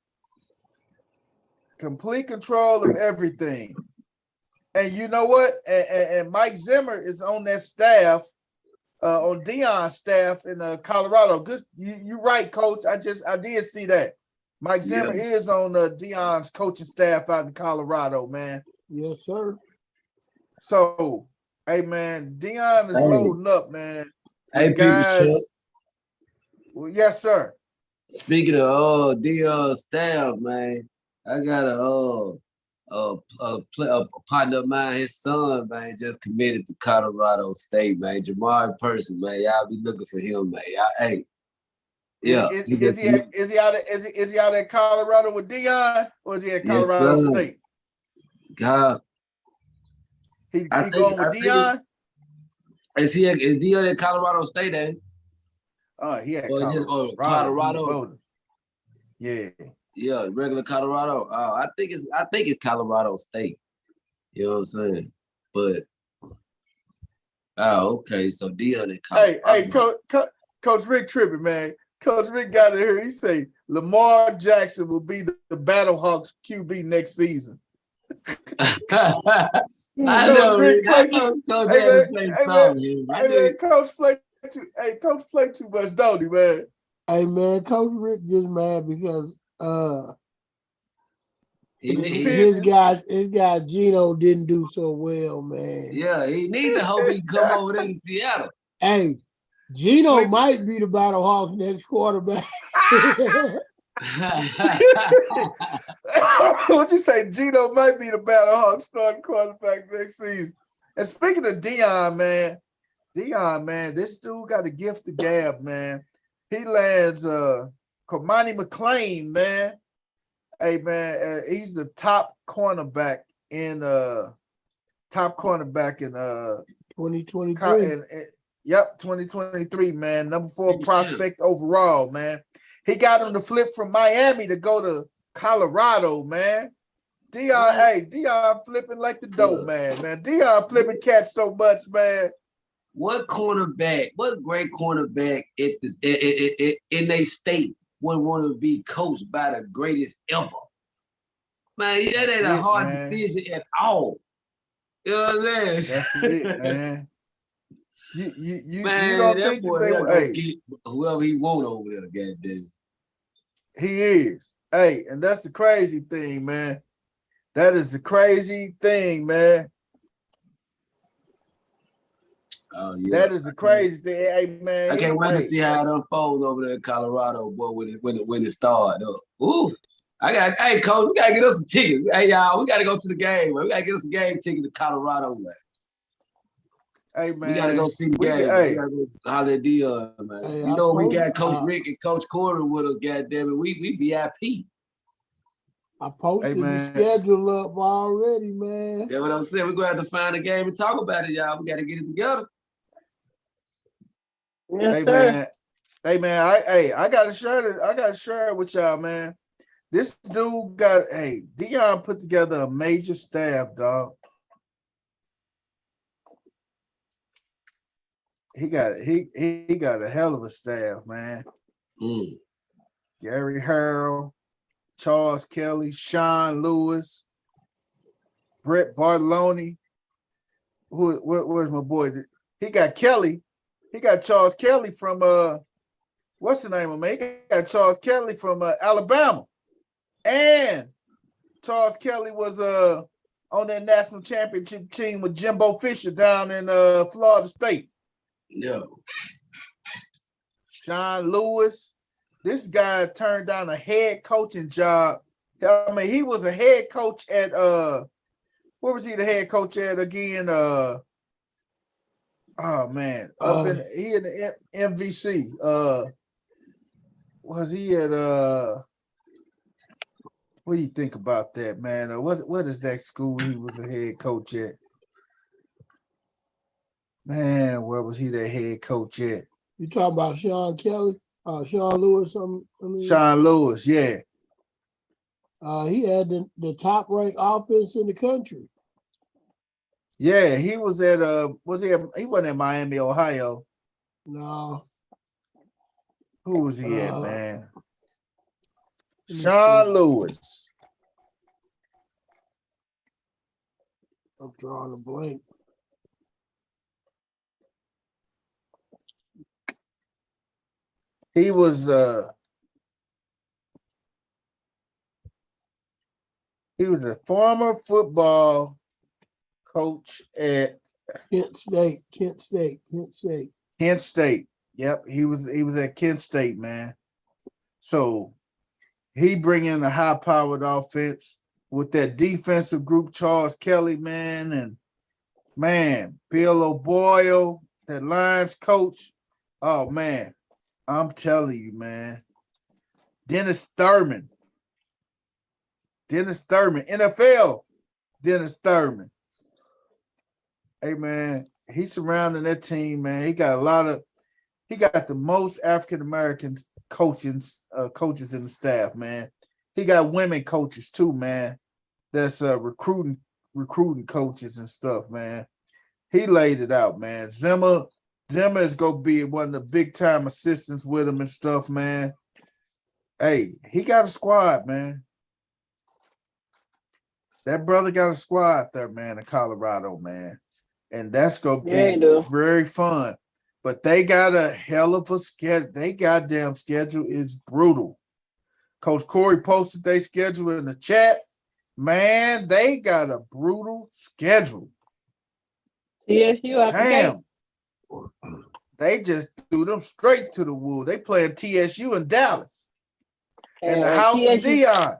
Complete control of everything. And you know what? And Mike Zimmer is on that staff, on Deion's staff in Colorado. Good, you right, Coach. I did see that. Mike Zimmer is on Deion's coaching staff out in Colorado, man. Yes, sir. So, hey, man, Deion is loading up, man. Hey, guys. Well, yes, sir. Speaking of Deion's staff, man, I got a partner of mine, his son, man, just committed to Colorado State, man. Jamar Person, man. Y'all be looking for him, man. Hey. Yeah. Is he out at Colorado with Deion, or is he at Colorado State? God. He going with Deion? Is Deion at Colorado State, eh? Oh, he at Colorado. Yeah. Yeah, regular Colorado. I think it's Colorado State. You know what I'm saying? But okay. So Deion in Colorado. Hey, Coach Rick tripping, man. Coach Rick got it here. He say Lamar Jackson will be the Battlehawks QB next season. I know. Coach play too much, don't he, man? Hey, man, Coach Rick just mad because his guy Gino didn't do so well, man. Yeah, he needs to hope he come over there to Seattle. Hey, Gino might be the Battlehawks next quarterback. What you say? Gino might be the Battlehawks starting quarterback next season. And speaking of Deion, man, this dude got a gift of gab, man. He lands Cormani McClain, man. Hey, man, he's the top cornerback in 2023. Yep, 2023, man. Number 4 prospect overall, man. He got him to flip from Miami to go to Colorado, man. Deion flipping like the dope, man. Deion flipping catch so much, man. What great cornerback in a state would want to be coached by the greatest ever? Man, that ain't a hard decision at all. You know what I'm saying? That's it, man. You don't think that they will get whoever he want over there, goddamn. He is. Hey, and that's the crazy thing, man. That is the crazy thing, man. Oh, yeah. That is the crazy thing. Hey, man. I can't wait to see how it unfolds over there in Colorado, boy, when it starts up. Ooh. Hey, Coach, we gotta get us some tickets. Hey, y'all, we gotta go to the game, man. We gotta get us a game ticket to Colorado, man. Hey, man. We gotta go see the game. We gotta go holler at Deion, man. Hey, you know, we got Coach Rick and Coach Corey with us, goddamn it. We VIP. I posted the schedule up already, man. Yeah, what I'm saying. We're gonna have to find a game and talk about it, y'all. We gotta get it together. Yes, hey, sir. man. Hey, man. I gotta share it with y'all, man. This dude Deion put together a major staff, dog. He got a hell of a staff, man. Gary Harrell, Charles Kelly, Sean Lewis, Brett Bartolone. Where's my boy? He got Kelly. He got Charles Kelly from what's the name of him? He got Charles Kelly from Alabama. And Charles Kelly was on that national championship team with Jimbo Fisher down in Florida State. Yeah. Sean Lewis. This guy turned down a head coaching job. I mean, he was a head coach at where was he the head coach at again? Up in the MVC. Was he at what do you think about that, man? What is that school he was a head coach at? Man, where was he the head coach at? You talking about Sean Kelly? Sean Lewis? Sean Lewis, yeah. He had the top ranked offense in the country. Yeah, he was at he wasn't at Miami, Ohio. No. Who was he at, man? let me Sean see. Lewis. I'm drawing a blank. He was a former football coach at Kent State. Kent State. Yep, he was at Kent State, man. So he bring in a high-powered offense with that defensive group, Charles Kelly, man, and man, Bill O'Boyle, that Lions coach. Oh man, I'm telling you, man. Dennis Thurman, NFL, Dennis Thurman. Hey man, he's surrounding that team, man. He got the most African American coaches in the staff, man. He got women coaches too, man. That's recruiting coaches and stuff, man. He laid it out, man. Zimmer is gonna be one of the big time assistants with him and stuff, man. Hey, he got a squad, man. That brother got a squad there, man, in Colorado, man. And that's gonna be very fun. But they got a hell of a schedule. They goddamn schedule is brutal. Coach Corey posted their schedule in the chat. Man, they got a brutal schedule. TSU, damn. They just threw them straight to the wood. They playing TSU in Dallas. And the house TSU, of Dion.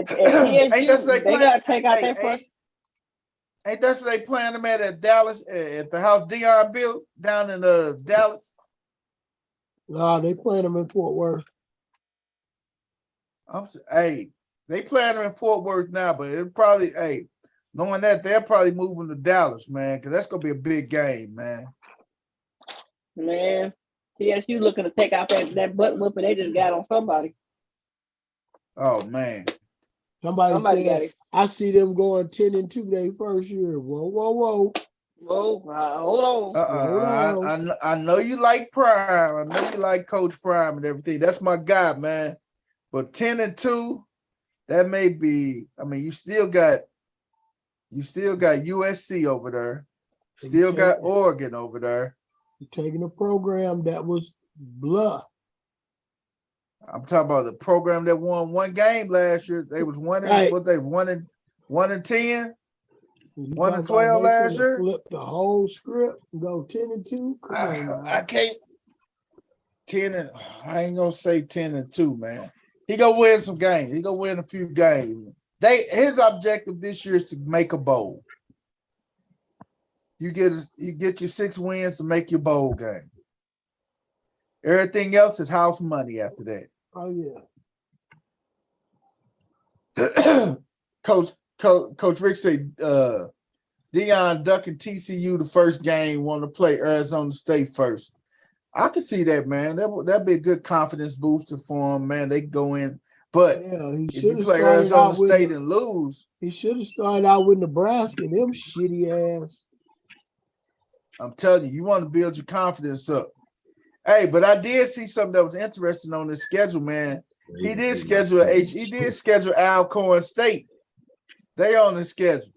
TSU, ain't that they gotta take out their first. Ain't that what they playing them at Dallas, at the house Dion built down in Dallas? No, they playing them in Fort Worth. They playing them in Fort Worth now, but it probably, knowing that, they're probably moving to Dallas, man, because that's going to be a big game, man. Man, TSU looking to take out that butt whooping they just got on somebody. Oh, man. Somebody said, I see them going 10-2 their first year. Whoa. Whoa, hold on. I know you like Prime. I know you like Coach Prime and everything. That's my guy, man. But 10-2, that may be. I mean, you still got USC over there. Still got Oregon over there. You're taking a program that was blah. I'm talking about the program that won one game last year. They was 1-10, 1-12 last year. Flip the whole script and go 10-2. I can't. I ain't gonna say 10-2, man. He gonna win some games. He gonna win a few games. His objective this year is to make a bowl. You get your 6 wins to make your bowl game. Everything else is house money after that. Oh yeah. Coach Rick said Dion ducking TCU the first game, want to play Arizona State first. I can see that, man. That'd be a good confidence booster for him, man. They go in, but if you play Arizona State and lose, he should have started out with Nebraska. Them shitty ass. I'm telling you, you want to build your confidence up. Hey, but I did see something that was interesting on this schedule, man. He did schedule Alcorn State. They on the schedule.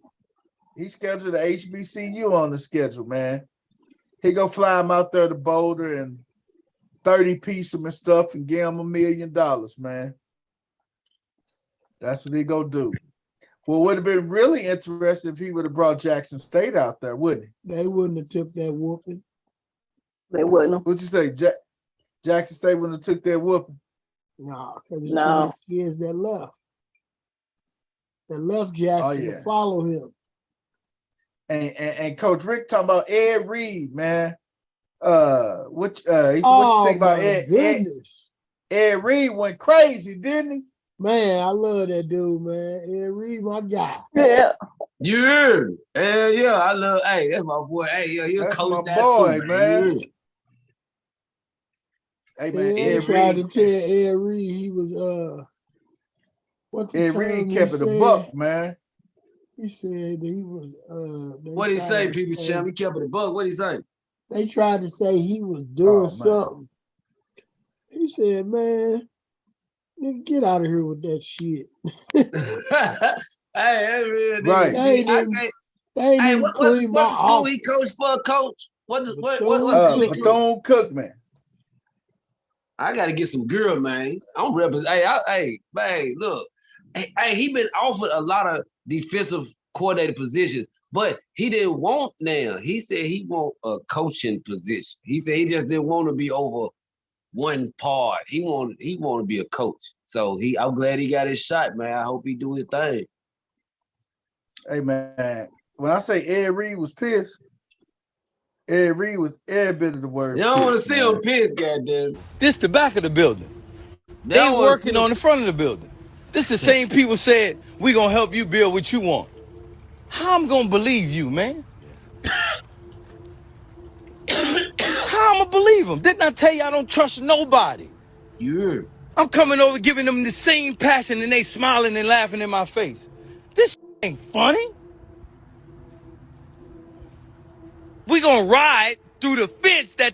He scheduled the HBCU on the schedule, man. He go fly him out there to Boulder and 30-piece him and stuff and give him $1 million, man. That's what he go do. Well, would have been really interesting if he would have brought Jackson State out there, wouldn't he? They wouldn't have took that whooping. They wouldn't. What'd you say? Jackson State wouldn't have took that whooping? No, because there's too many kids that left. That left Jackson to follow him. And Coach Rick talking about Ed Reed, man. What you think about Ed? Ed Reed went crazy, didn't he? Man, I love that dude, man. Ed Reed, my guy. Yeah. Yeah, I love. Hey, that's my boy. Hey, yeah, he'll coach that boy, too, man. Hey, man, Ed tried to tell Ed Reed he was What the Ed term Reed he kept it a said? buck, man. He said that he was. What he say, tried to Peter Champ? He kept it a buck. What he say? They tried to say he was doing man. something. He said, "Man, nigga, get out of here with that shit." Hey, that's real. Right. They ain't Hey, even what clean my school office. he coached for, coach? What school he coached? Bethune-Cookman. I gotta get some girl, man. I'm representing. Hey, look. Hey, he been offered a lot of defensive coordinator positions, but he didn't want now. He said he want a coaching position. He said he just didn't want to be over one part. He want to be a coach. So I'm glad he got his shot, man. I hope he do his thing. Hey, man. When I say Ed Reed was pissed, Ed Reed was every bit of the word. You don't want to see him pissed, goddamn. This the back of the building. They working on the front of the building. This the same people said, we gonna help you build what you want. How I'm gonna believe you, man? How I'm gonna believe them? Didn't I tell you I don't trust nobody? Yeah. I'm coming over giving them the same passion and they smiling and laughing in my face. This ain't funny. We gonna ride through the fence they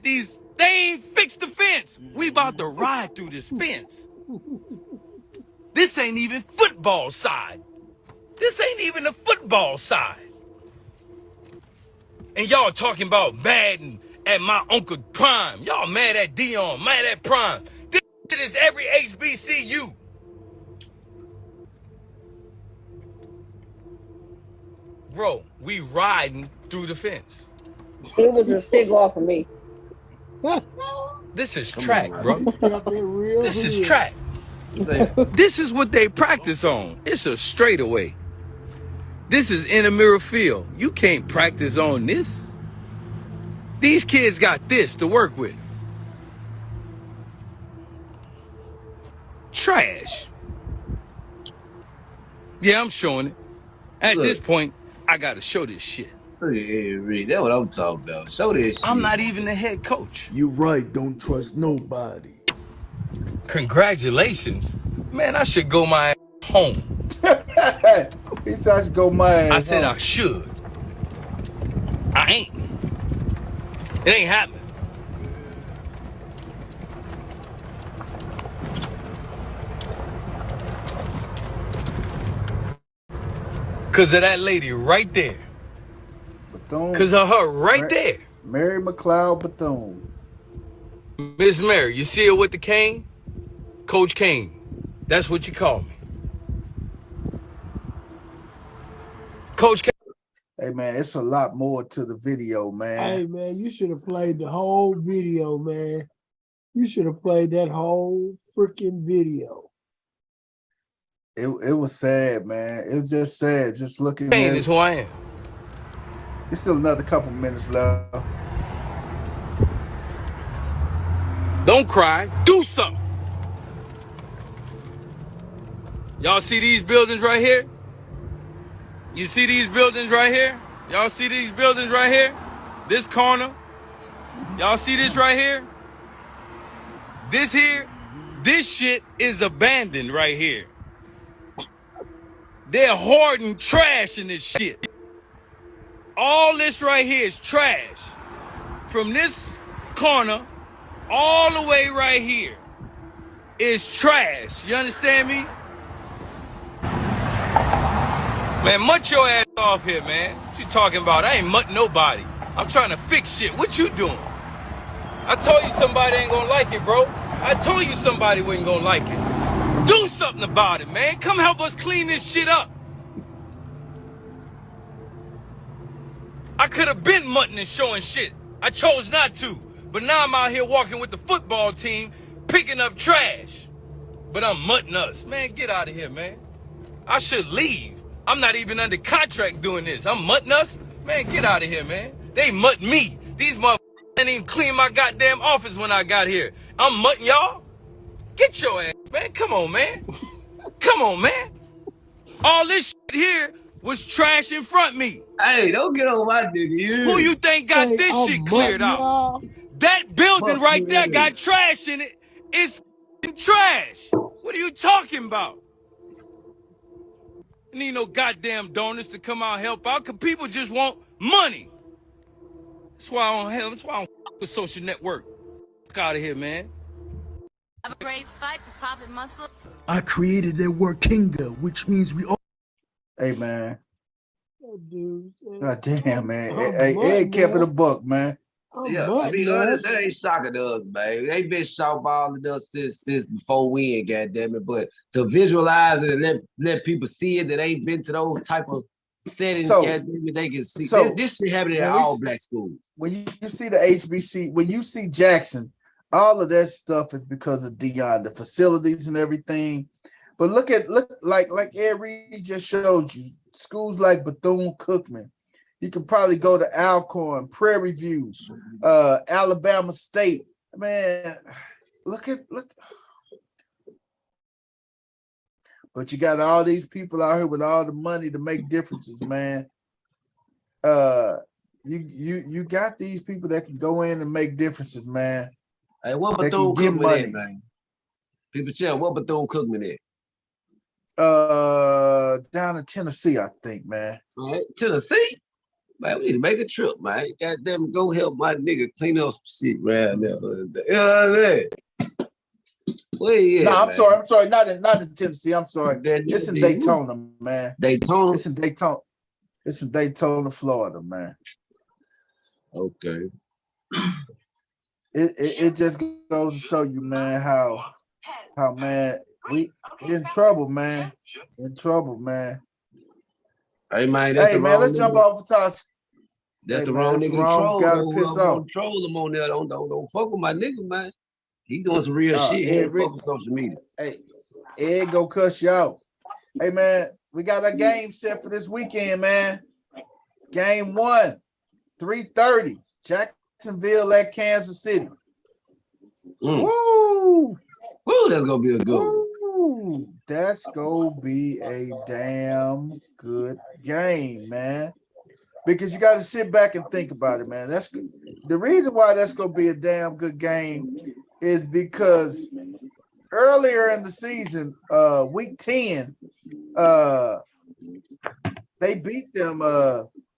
ain't fixed the fence. We about to ride through this fence. This ain't even football side. This ain't even the football side. And y'all talking about mad at my Uncle Prime. Y'all mad at Dion, mad at Prime. This shit is every HBCU. Bro, we riding through the fence. It was a cigar for me. This is track, bro. This is Real. track. This is what they practice on. It's a straightaway. This is intramural field. You can't practice on this. These kids got this to work with. Trash. Yeah, I'm showing it. At this point, I gotta show this shit. That's what I'm talking about. Show this shit. I'm not even the head coach. You right, don't trust nobody. Congratulations. Man, I should go my ass home. He said I should go my ass I said home. I should. I ain't. It ain't happening. Cause of that lady right there. Bethune. Cause of her right there. Mary McLeod Bethune. Miss Mary, you see her with the cane? Coach Kane. That's what you call me. Coach Kane. Hey, man, it's a lot more to the video, man. Hey, man, you should have played the whole video, man. You should have played that whole freaking video. It was sad, man. It was just sad. Just looking Kane at is who I am. There's still another couple minutes left. Don't cry. Do something. Y'all see these buildings right here? You see these buildings right here? Y'all see these buildings right here? This corner. Y'all see this right here? This here? This shit is abandoned right here. They're hoarding trash in this shit. All this right here is trash. From this corner all the way right here is trash. You understand me? Man, mutt your ass off here, man. What you talking about? I ain't mutting nobody. I'm trying to fix shit. What you doing? I told you somebody ain't gonna like it, bro. I told you somebody wasn't gonna like it. Do something about it, man. Come help us clean this shit up. I could have been mutting and showing shit. I chose not to. But now I'm out here walking with the football team, picking up trash. But I'm mutting us. Man, get out of here, man. I should leave. I'm not even under contract doing this. I'm mutting us? Man, get out of here, man. They mutt me. These motherfuckers didn't even clean my goddamn office when I got here. I'm mutting y'all? Get your ass, man. Come on, man. Come on, man. All this shit here was trash in front of me. Hey, don't get on my nigga. Who you think got this shit cleared out? That building right there got trash in it. It's trash. What are you talking about? I need no goddamn donors to come out and help out, because people just want money. That's why I don't with social network. Fuck out of here, man. Have a great fight for Prophet Muslim. I created that word kinga, which means we all. Hey man. Dude, God damn, man. I'm Hey, button, kept it a man. buck, man. I'm Yeah, to button, be man. honest, that ain't shocking to us, man. They been showballing us since before we ain't, goddamn it. But to visualize it and let people see it that ain't been to those type of settings, So, goddamn it, they can see so this shit happening at when we all black schools. when you see the HBC, when you see Jackson, all of that stuff is because of Dion, the facilities and everything. But look like Ed Reed just showed you, schools like Bethune-Cookman. You can probably go to Alcorn, Prairie View, Alabama State. Man, look. But you got all these people out here with all the money to make differences, man. You got these people that can go in and make differences, man. Hey, what They can Bethune get Cookman money. at, man? People tell what Bethune Cookman at? Down in Tennessee, I think, man. All right, Tennessee? Man, we need to make a trip, man. Goddamn, go help my nigga clean up some shit around there. You know what I'm saying? Where you No, at, I'm man? sorry, not in Tennessee. I'm sorry. It's in Daytona, man. Daytona? It's in Daytona. It's in Daytona, Florida, man. Okay. It just goes to show you, man, how man, we in trouble, man. In trouble, man. Hey, man, that's the Hey, man, wrong let's nigga. jump off the top. That's Hey, the man, wrong that's nigga to wrong. troll. Gotta Though. piss Whoever off. gonna troll him on there, don't fuck with my nigga, man. He doing some real shit. He don't fuck with social media. Hey, Ed go cuss you out. Hey, man, we got a game set for this weekend, man. Game 1, 3:30, Jacksonville at Kansas City. Woo! Woo, that's gonna be a good one. Woo! That's gonna be a damn good game, man. Because you got to sit back and think about it, man. That's good. The reason why that's gonna be a damn good game is because earlier in the season, week 10, they beat them.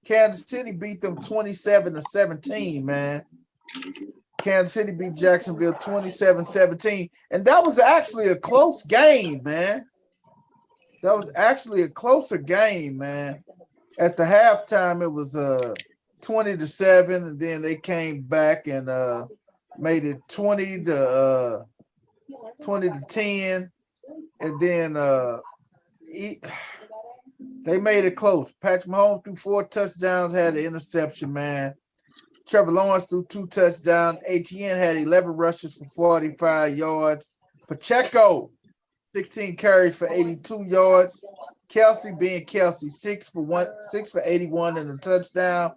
Kansas City beat them 27-17, man. Kansas City beat Jacksonville 27-17. And that was actually a close game, man. That was actually a closer game, man. At the halftime, it was 20-7, and then they came back and made it 20-10. And then they made it close. Patrick Mahomes threw 4 touchdowns, had an interception, man. Trevor Lawrence threw 2 touchdowns. ATN had 11 rushes for 45 yards. Pacheco, 16 carries for 82 yards. Kelsey being Kelsey, 6 for 81 and a touchdown.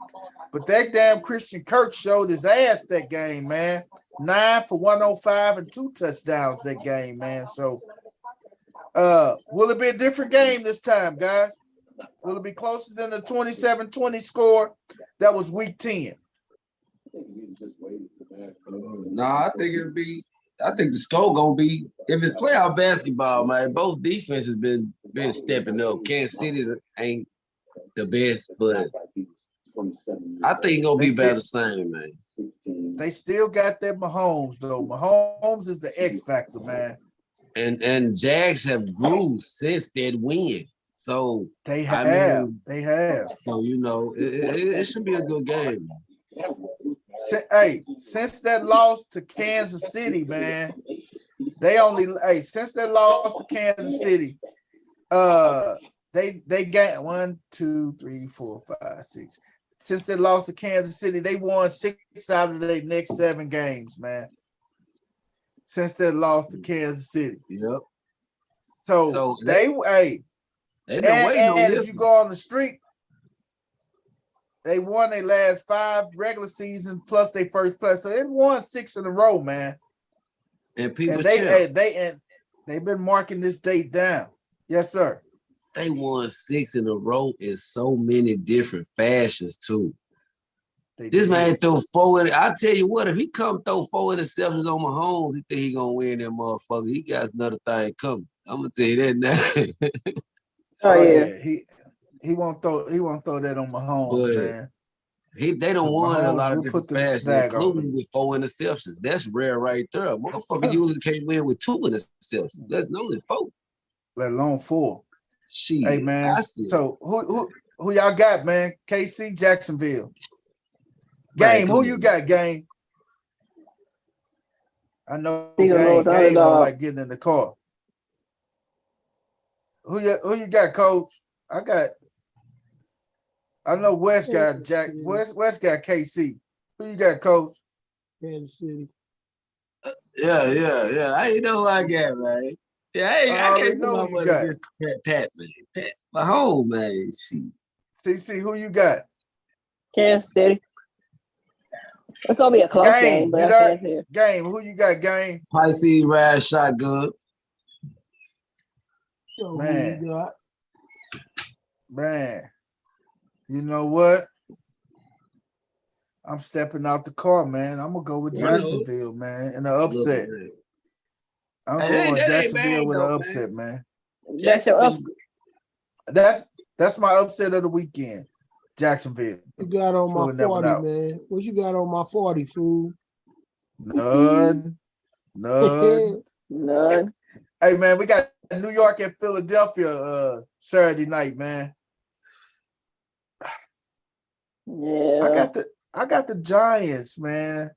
But that damn Christian Kirk showed his ass that game, man. 9 for 105 and 2 touchdowns that game, man. So will it be a different game this time, guys? Will it be closer than the 27-20 score that was week 10? Nah, I think the score gonna be, if it's playoff basketball, man, both defenses been stepping up. Kansas City ain't the best, but I think it's gonna be about the same, man. They still got that Mahomes, though. Mahomes is the X factor, man. And Jags have grew since that win. So they have. So you know, it should be a good game. Hey, since that loss to Kansas City, man, since that loss to Kansas City, they got 1, 2, 3, 4, 5, 6. Since they lost to Kansas City, they won 6 out of their next 7 games, man. Since they lost to Kansas City. Yep. So they've been waiting on this. If you go on the streak, they won their last 5 regular seasons plus their first place. So they won 6 in a row, man. And people they've been marking this date down. Yes, sir. They won 6 in a row in so many different fashions, too. This man threw 4. I tell you what, if he come throw 4 interceptions on Mahomes, he think he gonna win that motherfucker. He got another thing coming. I'm gonna tell you that now. Oh yeah. He won't throw that on Mahomes, But man. they don't won a Mahomes lot of will different put the fashions, bag on including him. with 4 interceptions. That's rare right there. Motherfucker usually can't win with 2 interceptions. That's only 4. Let alone 4. Shit, Hey man, I still, so who y'all got, man? KC, Jacksonville. man, Game, come who you on. got, Game? I know Eagles know Game the don't underdog. like getting in the car. Who you got, Coach? I know West got West got KC. Who you got, Coach? Kansas City. Yeah. I ain't know who I got, man. Yeah, I already can't put know my who you money got. against Pat, man. Pat, my home, man. Shit. CC, who you got? Kansas City. It's gonna be a close game, but I can't say it. Game, who you got, Game? Pisces ride shotgun. So Man. who you got? Man, you know what? I'm stepping out the car, man. I'm gonna go with Jacksonville, man, in an upset. I'm going Jacksonville with an upset, man. That's your up. That's my upset of the weekend. Jacksonville. You got on my 40, man. What you got on my 40, fool? None. Hey, man, we got New York and Philadelphia Saturday night, man. Yeah. I got the Giants, man.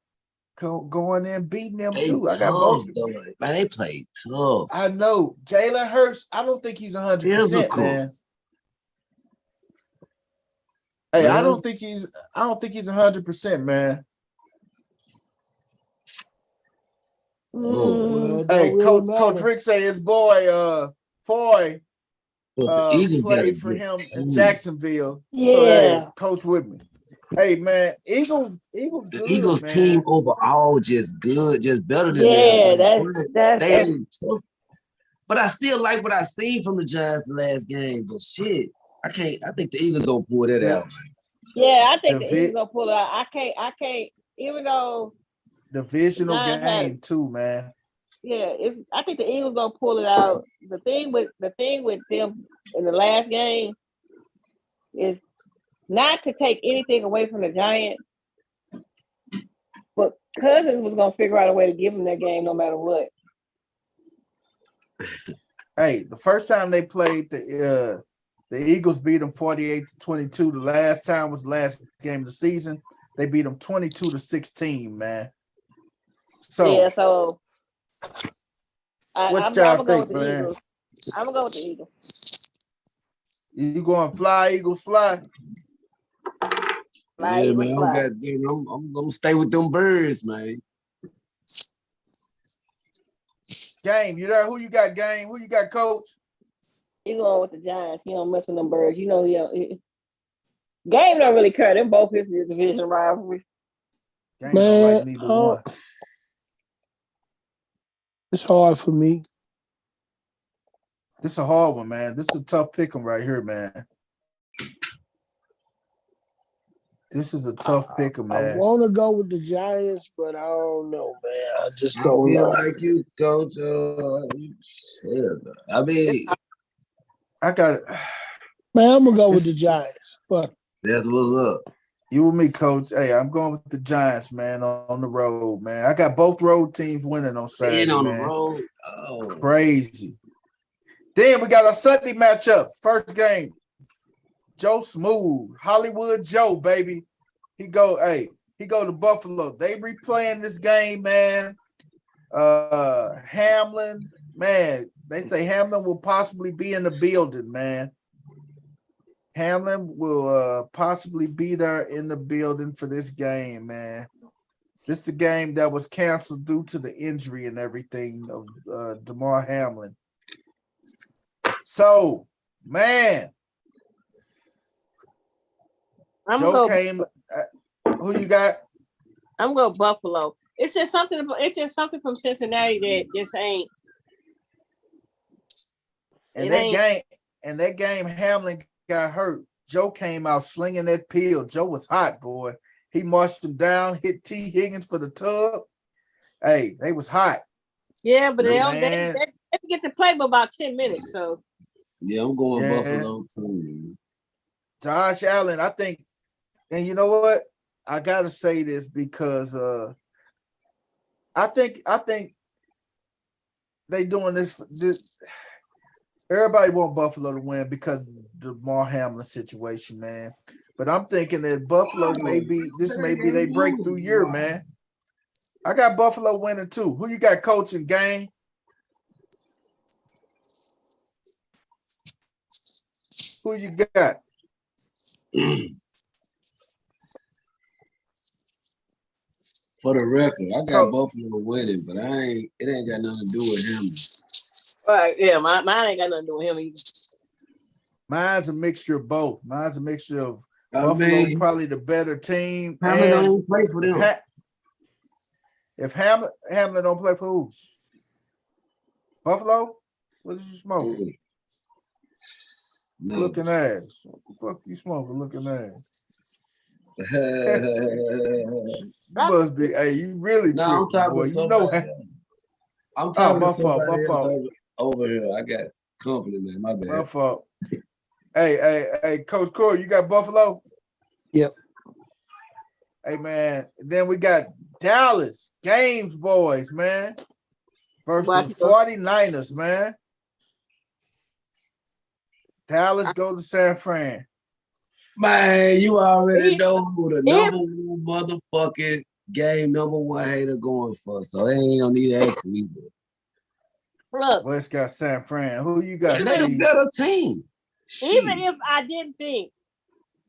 Going in beating them they too. Tough, I got both. Though. Man, they play tough. I know. Jalen Hurts, I don't think he's 100%, man. Hey, I don't think he's 100%, man. Hey, Coach Rick say his boy Foy played for him in Jacksonville. Yeah. So hey, coach with me. Hey man, Eagles good, the Eagles man. team overall just good, just better than that's they ain't tough. But I still like what I seen from the Giants the last game. But shit, I think the Eagles gonna pull that out. Yeah, I think the Eagles gonna pull it out. I can't, even though divisional game too, man. Yeah, I think the Eagles gonna pull it out. The thing with them in the last game is not to take anything away from the Giants, but Cousins was gonna figure out a way to give them that game no matter what. Hey, the first time they played the Eagles beat them 48-22. The last time was the last game of the season. They beat them 22-16, man. So yeah, so what y'all think, man? Eagles. I'm gonna go with the Eagles. You going fly, Eagles fly? Yeah, man, I'm gonna stay with them birds, man. Game, you there? Who you got, Game? Who you got, Coach? You going with the Giants. You don't mess with them birds. You know, Game don't really care. Them both is the division rivalry. Game don't like neither one. It's hard for me. This is a hard one, man. This is a tough pick 'em right here, man. This is a tough pick 'em, man. I want to go with the Giants, but I don't know, man. I just don't know. Like you, Coach. I mean, I got it. Man, I'm gonna go with the Giants. Fuck. That's what's up. You with me, Coach. Hey, I'm going with the Giants, man, on the road, man. I got both road teams winning on Saturday, on man. The road. Crazy. Then we got a Sunday matchup. First game. Joe Smooth. Hollywood Joe, baby. He go to Buffalo. They replaying this game, man. Hamlin, man. They say Hamlin will possibly be in the building, man. Hamlin will possibly be there in the building for this game, man. This is the game that was canceled due to the injury and everything of Damar Hamlin. So, man, Joe came. Who you got? I'm going Buffalo. It's just something from Cincinnati that just ain't. And that game, Hamlin got hurt. Joe came out slinging that pill. Joe was hot, boy. He marched him down, hit T. Higgins for the tub. Hey, they was hot. Yeah, but they get to play for about 10 minutes. So Yeah, I'm going Yeah. Buffalo too. Josh Allen, I think, and you know what? I gotta say this because I think they doing this. Everybody want Buffalo to win because of the Mar Hamlin situation, man. But I'm thinking that Buffalo may be their breakthrough year, man. I got Buffalo winning too. Who you got coaching game? Who you got? For the record, I got Buffalo winning, but it ain't got nothing to do with him. All right, yeah, mine ain't got nothing to do with him either. Mine's a mixture of both. Mine's a mixture of Buffalo, probably the better team. Hamlin don't play for them. If Hamlin don't play for who? Buffalo? What is you smoking? No. Looking ass. What the fuck you smoking? Looking ass. You must be. Hey, you really tripping, boy. You know. I'm talking to somebody else over here. I got company, man. My bad. My fault. Hey, Coach Corey, you got Buffalo? Yep. Hey, man. Then we got Dallas Games boys, man, versus 49ers, man. Dallas go to San Fran. Man, you already know who the number one motherfucking game number one hater going for, so they ain't gonna need to ask me. Look, West got San Fran. Who you got? They a better team. Even if I didn't think,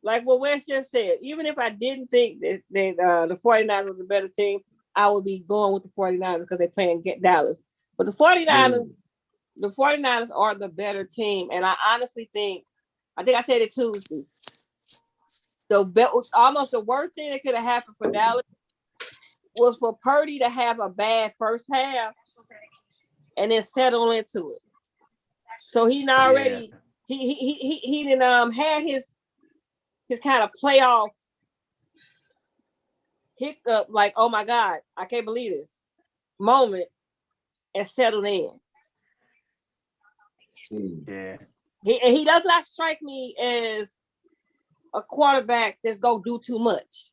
like what Wes just said, even if I didn't think that the 49ers was a better team, I would be going with the 49ers because they're playing Dallas. But the 49ers, the 49ers are the better team. And I honestly think I said it Tuesday. Almost the worst thing that could have happened for Dallas was for Purdy to have a bad first half and then settle into it. So he already he didn't had his kind of playoff hiccup, like, oh my God, I can't believe this moment, and settled in. Yeah. He does not strike me as a quarterback that's gonna do too much.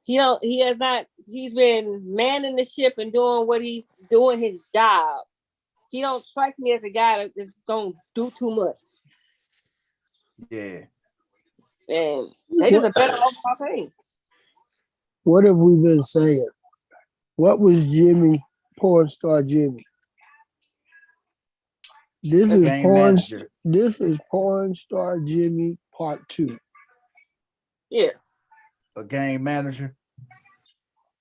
He has not. He's been manning the ship and doing what he's doing his job. He don't strike me as a guy that's gonna do too much. Yeah. And they just a better overall team. What have we been saying? What was Jimmy, porn star Jimmy? This is porn star Jimmy part 2. Yeah. A game manager.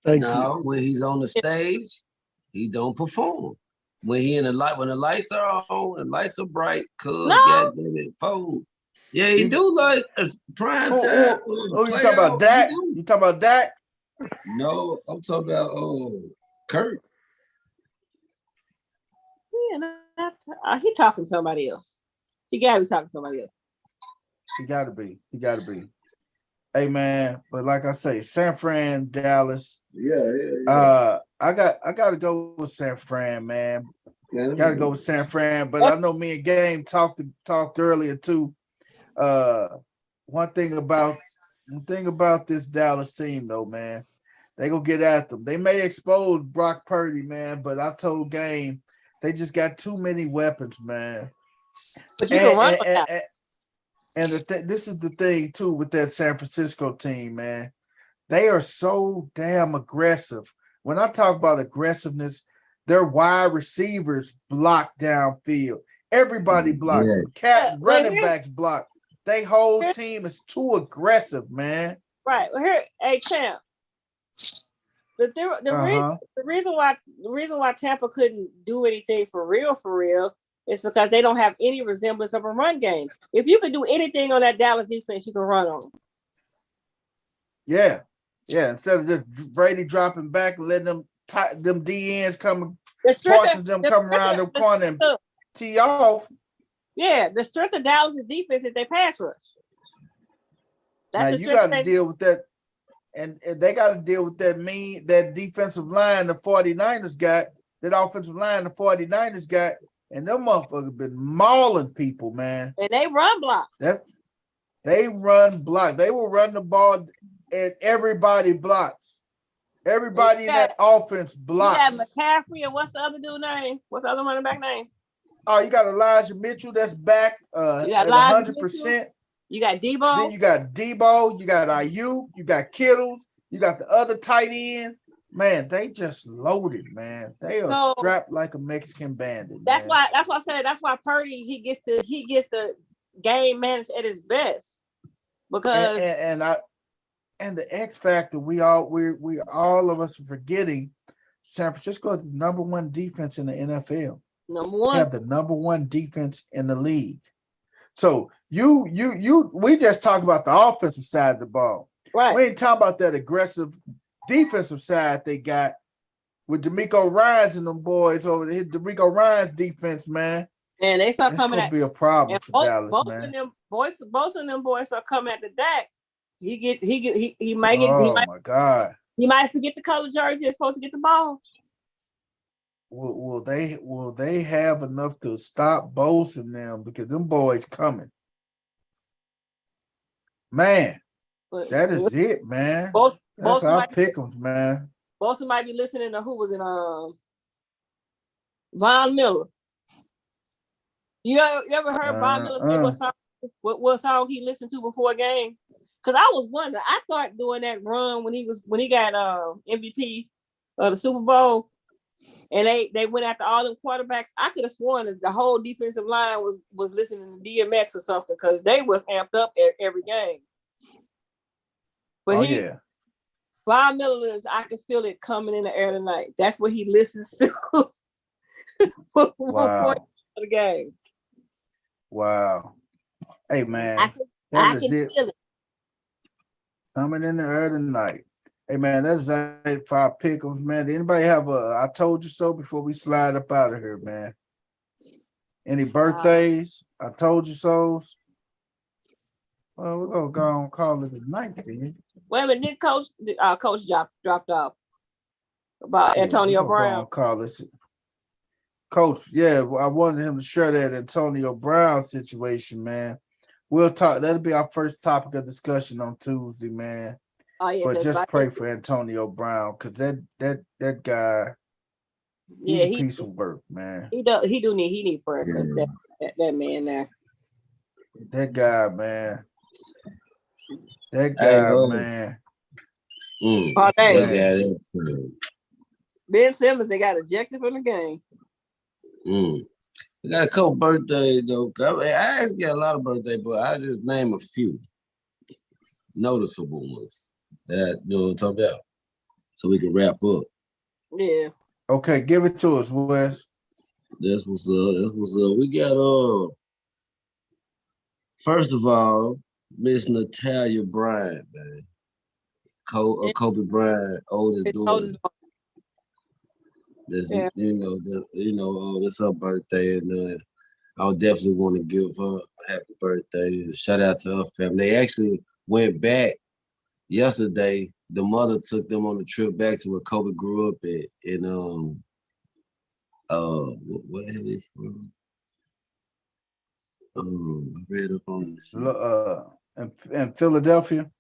Thank you. When he's on the stage, he don't perform. When the lights are on and lights are bright, goddamn it, phone. Yeah, he do like a prime time. Oh, you talking about Dak? You talking about Dak? No, I'm talking about Kurt. Yeah, he talking to somebody else. He gotta be talking to somebody else. He gotta be. Hey man, but like I say, San Fran, Dallas. Yeah. I gotta go with San Fran, man. Gotta go with San Fran. But I know me and Game talked earlier too. One thing about this Dallas team though, man, they gonna get at them. They may expose Brock Purdy, man, but I told Game they just got too many weapons, man. But you can run and this is the thing too with that San Francisco team, man. They are so damn aggressive. When I talk about aggressiveness, their wide receivers block downfield. Everybody blocks. Running backs block. They whole team is too aggressive, man. Right. Well, here, hey Champ. The reason why Tampa couldn't do anything for real is because they don't have any resemblance of a run game. If you could do anything on that Dallas defense, you can run on them. Yeah. Instead of just Brady dropping back and letting them DNs come, Parsons them come around the corner and tee off. Yeah, the strength of Dallas' defense is they pass rush. Now you got to deal with that, and they got to deal with that defensive line the 49ers got, that offensive line the 49ers got, and them motherfuckers been mauling people, man. And they run block. They run block. They will run the ball, and everybody blocks. Everybody in that offense blocks. You got McCaffrey, and what's the other dude name? What's the other running back name? Oh, you got Elijah Mitchell that's back at 100%. You got Debo. Then you got Debo. You got Ayuk. You got Kittles. You got the other tight end. Man, they just loaded, man. They are strapped like a Mexican bandit. That's why I said that's why Purdy he gets the game managed at his best. Because and the X factor, we all of us are forgetting. San Francisco is the number one defense in the NFL. Number one. Have the number one defense in the league. So we just talk about the offensive side of the ball. Right. We ain't talking about that aggressive defensive side they got with DeMeco Ryans and them boys over there. D'Amico Ryans defense, man. And they start coming at be a problem for Dallas, both man. Both of them boys are coming at the Dak. He might forget the color jersey. They're supposed to get the ball. Will they have enough to stop both of them, because them boys coming? Man, that is it, man. That's our pick'ems, man. Bosa might be listening to who was in Von Miller. You ever heard Von Miller say what song he listened to before a game? Because I was wondering. I thought doing that run when he got MVP of the Super Bowl, and they went after all them quarterbacks. I could have sworn that the whole defensive line was listening to DMX or something, because they was amped up every game. But Von Miller I can feel it coming in the air tonight. That's what he listens to. Wow. The game. Wow. Hey, man. I can feel it. Coming in the air tonight. Hey, man, that's it for our pick'ems, man. Did anybody have I told you so before we slide up out of here, man? Any birthdays? I told you so's? Well, we're going to go and call it a night, then. Wait a minute, did Coach dropped off about Antonio Brown? Call this Coach. Yeah, I wanted him to share that Antonio Brown situation, man. We'll talk. That'll be our first topic of discussion on Tuesday, man. Oh, yeah, but just pray for Antonio Brown, because that guy, he's a piece of work, man. He need prayer, because that man there. That guy, man. That guy, man. Ben Simmons, they got ejected from the game. I got a couple birthdays, though. I actually got a lot of birthdays, but I just name a few noticeable ones that you know what I'm talking about, so we can wrap up. Yeah. Okay, give it to us, Wes. That's what's up. We got first of all, Miss Natalia Bryant, man. Kobe Bryant, oldest daughter. That's it's her birthday, and I would definitely want to give her a happy birthday. Shout out to her family. They actually went back yesterday. The mother took them on a trip back to where Kobe grew up at in what the hell is from? I read up on this. In Philadelphia.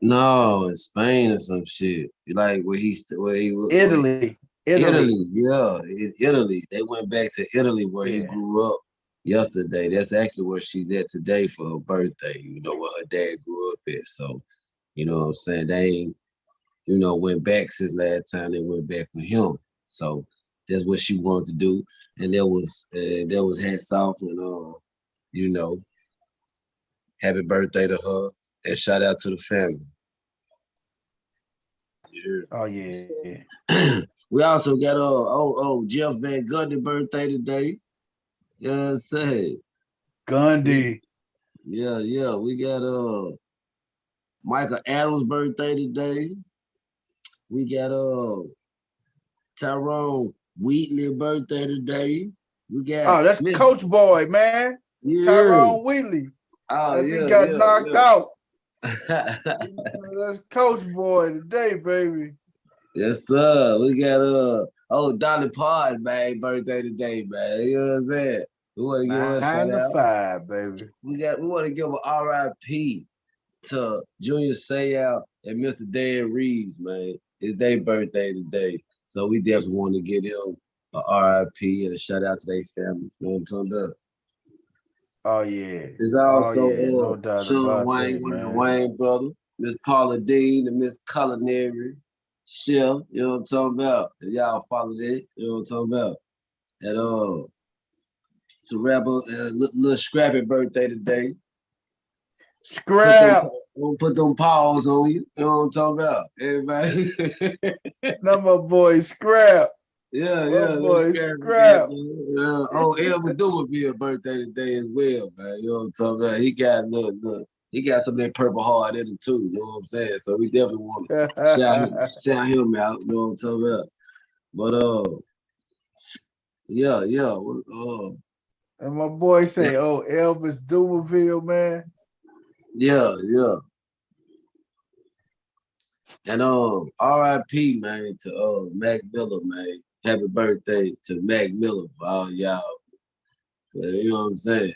No, in Spain or some shit. Like where he was. Italy. Yeah, in Italy. They went back to Italy where he grew up yesterday. That's actually where she's at today for her birthday. You know, where her dad grew up at. So, you know what I'm saying? They ain't, went back since last time they went back with him. So that's what she wanted to do. And there was hats off and happy birthday to her. And shout out to the family. Oh yeah. We also got Jeff Van Gundy birthday today. Yeah, say Gundy. Yeah. We got Michael Adams birthday today. We got Tyrone Wheatley birthday today. We got that's Coach Boy, man. Yeah. Tyrone Wheatley. He got knocked out. That's Coach Boy today, baby. Yes, sir. We got Oh, Dolly Parton, man, birthday today, man. You know what I'm saying? We want to give her a 9 shout to out. 5, baby. We want to give a RIP to Junior Seau and Mr. Dan Reeves, man. It's their birthday today. So we definitely want to give them a RIP and a shout out to their families. You know what I'm talking about? Oh yeah. There's also no doubt Sean about Wayne, that, one of the man. Wayne brothers, Miss Paula Dean and Miss Culinary Chef, you know what I'm talking about? If y'all follow that, you know what I'm talking about? And to wrap up a little scrappy birthday today. Scrap. We'll put them paws on you. You know what I'm talking about? Everybody. No, my boy, Scrap. Yeah, my boy, Scrap. Oh, Elvis Dumerville birthday today as well, man. You know what I'm talking about? He got he got some of that purple heart in him too. You know what I'm saying? So we definitely want to shout him out. You know what I'm talking about? But yeah. And my boy say, Elvis Dumerville, man. Yeah. And RIP, man, to Mac Miller, man. Happy birthday to Mac Miller for all y'all. You know what I'm saying?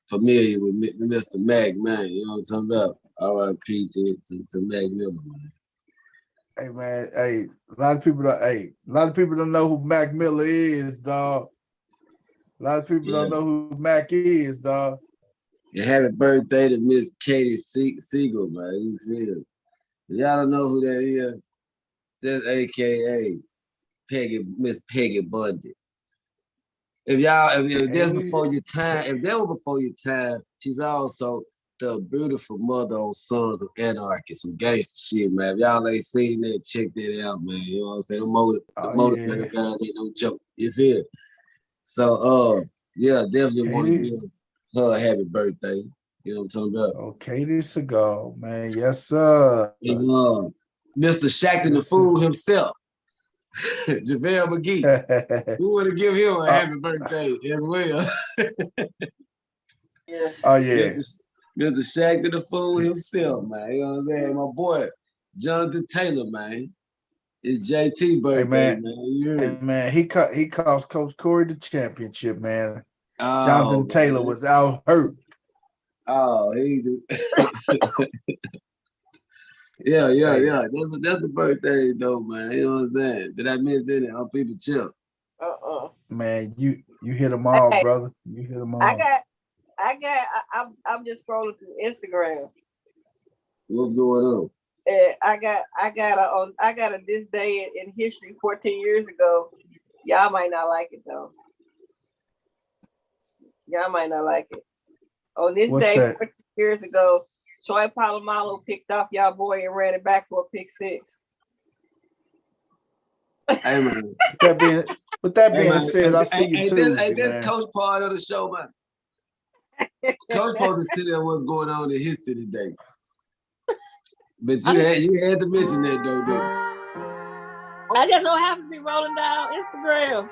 Familiar with Mr. Mac, man. You know what I'm talking about? RIP to Mac Miller, man. Hey man, a lot of people don't know who Mac Miller is, dog. A lot of people don't know who Mac is, dog. And happy birthday to Miss Katie Siegel, man. You feel? Y'all don't know who that is? That's AKA Miss Peggy Bundy. If that's before your time, if that was before your time, she's also the beautiful mother on Sons of Anarchy, some gangster shit, man. If y'all ain't seen that, check that out, man. You know what I'm saying? The motorcycle guys ain't no joke. You feel? So, definitely want to give her a happy birthday. You know what I'm talking about? Oh, Katie Seagal, man. Yes, sir. And, Mr. Shackton the Fool himself, JaVale McGee. We want to give him a happy birthday as well. Oh, yeah. Mr. Shackton the Fool himself, man. You know what I'm saying? My boy, Jonathan Taylor, man. It's JT birthday, man. He cost Coach Corey the championship, man. Oh, Jonathan Taylor was out hurt. Oh, he do. Yeah. That's the birthday though, man. You know what I'm saying? Did I miss any on people chill? Man, you hit them all, brother. You hit them all. I'm just scrolling through Instagram. What's going on? I got a this day in history 14 years ago. Y'all might not like it though. Y'all might not like it. On this day 14 years ago, Troy Polamalu picked off y'all boy and ran it back for a pick six. Hey man. With that being said, I see you too. That's Coach part of the show, man. Coach supposed to tell what's going on in history today. But you had to mention that though, dude. I just don't have to be rolling down Instagram.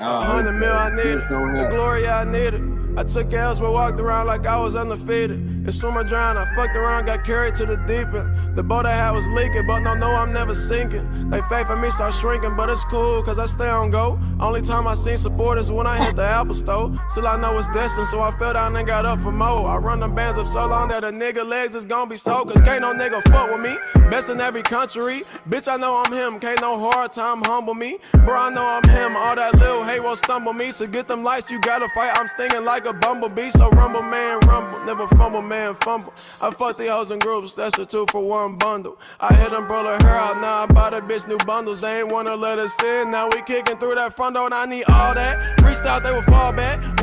100 mil I needed, the glory I needed. I took L's but walked around like I was undefeated. And swim or drown, I fucked around, got carried to the deep end. The boat I had was leaking, but no, I'm never sinking. They faith in me start shrinking, but it's cool, cause I stay on go. Only time I seen support is when I hit the Apple store. Still I know it's destined, so I fell down and got up for more. I run them bands up so long that a nigga legs is gonna be so, cause can't no nigga fuck with me. Best in every country, bitch I know I'm him. Can't no hard time humble me. Bro, I know I'm him, all that little hate will stumble me. To get them lights, you gotta fight, I'm stinging like a bumblebee. So rumble, man, rumble, never fumble, man, fumble. I fuck the hoes in groups, that's a 2-for-1 bundle. I hit umbrella her out, now I bought a bitch new bundles. They ain't wanna let us in, now we kicking through that front door and I need all that. Reached out, they would fall back.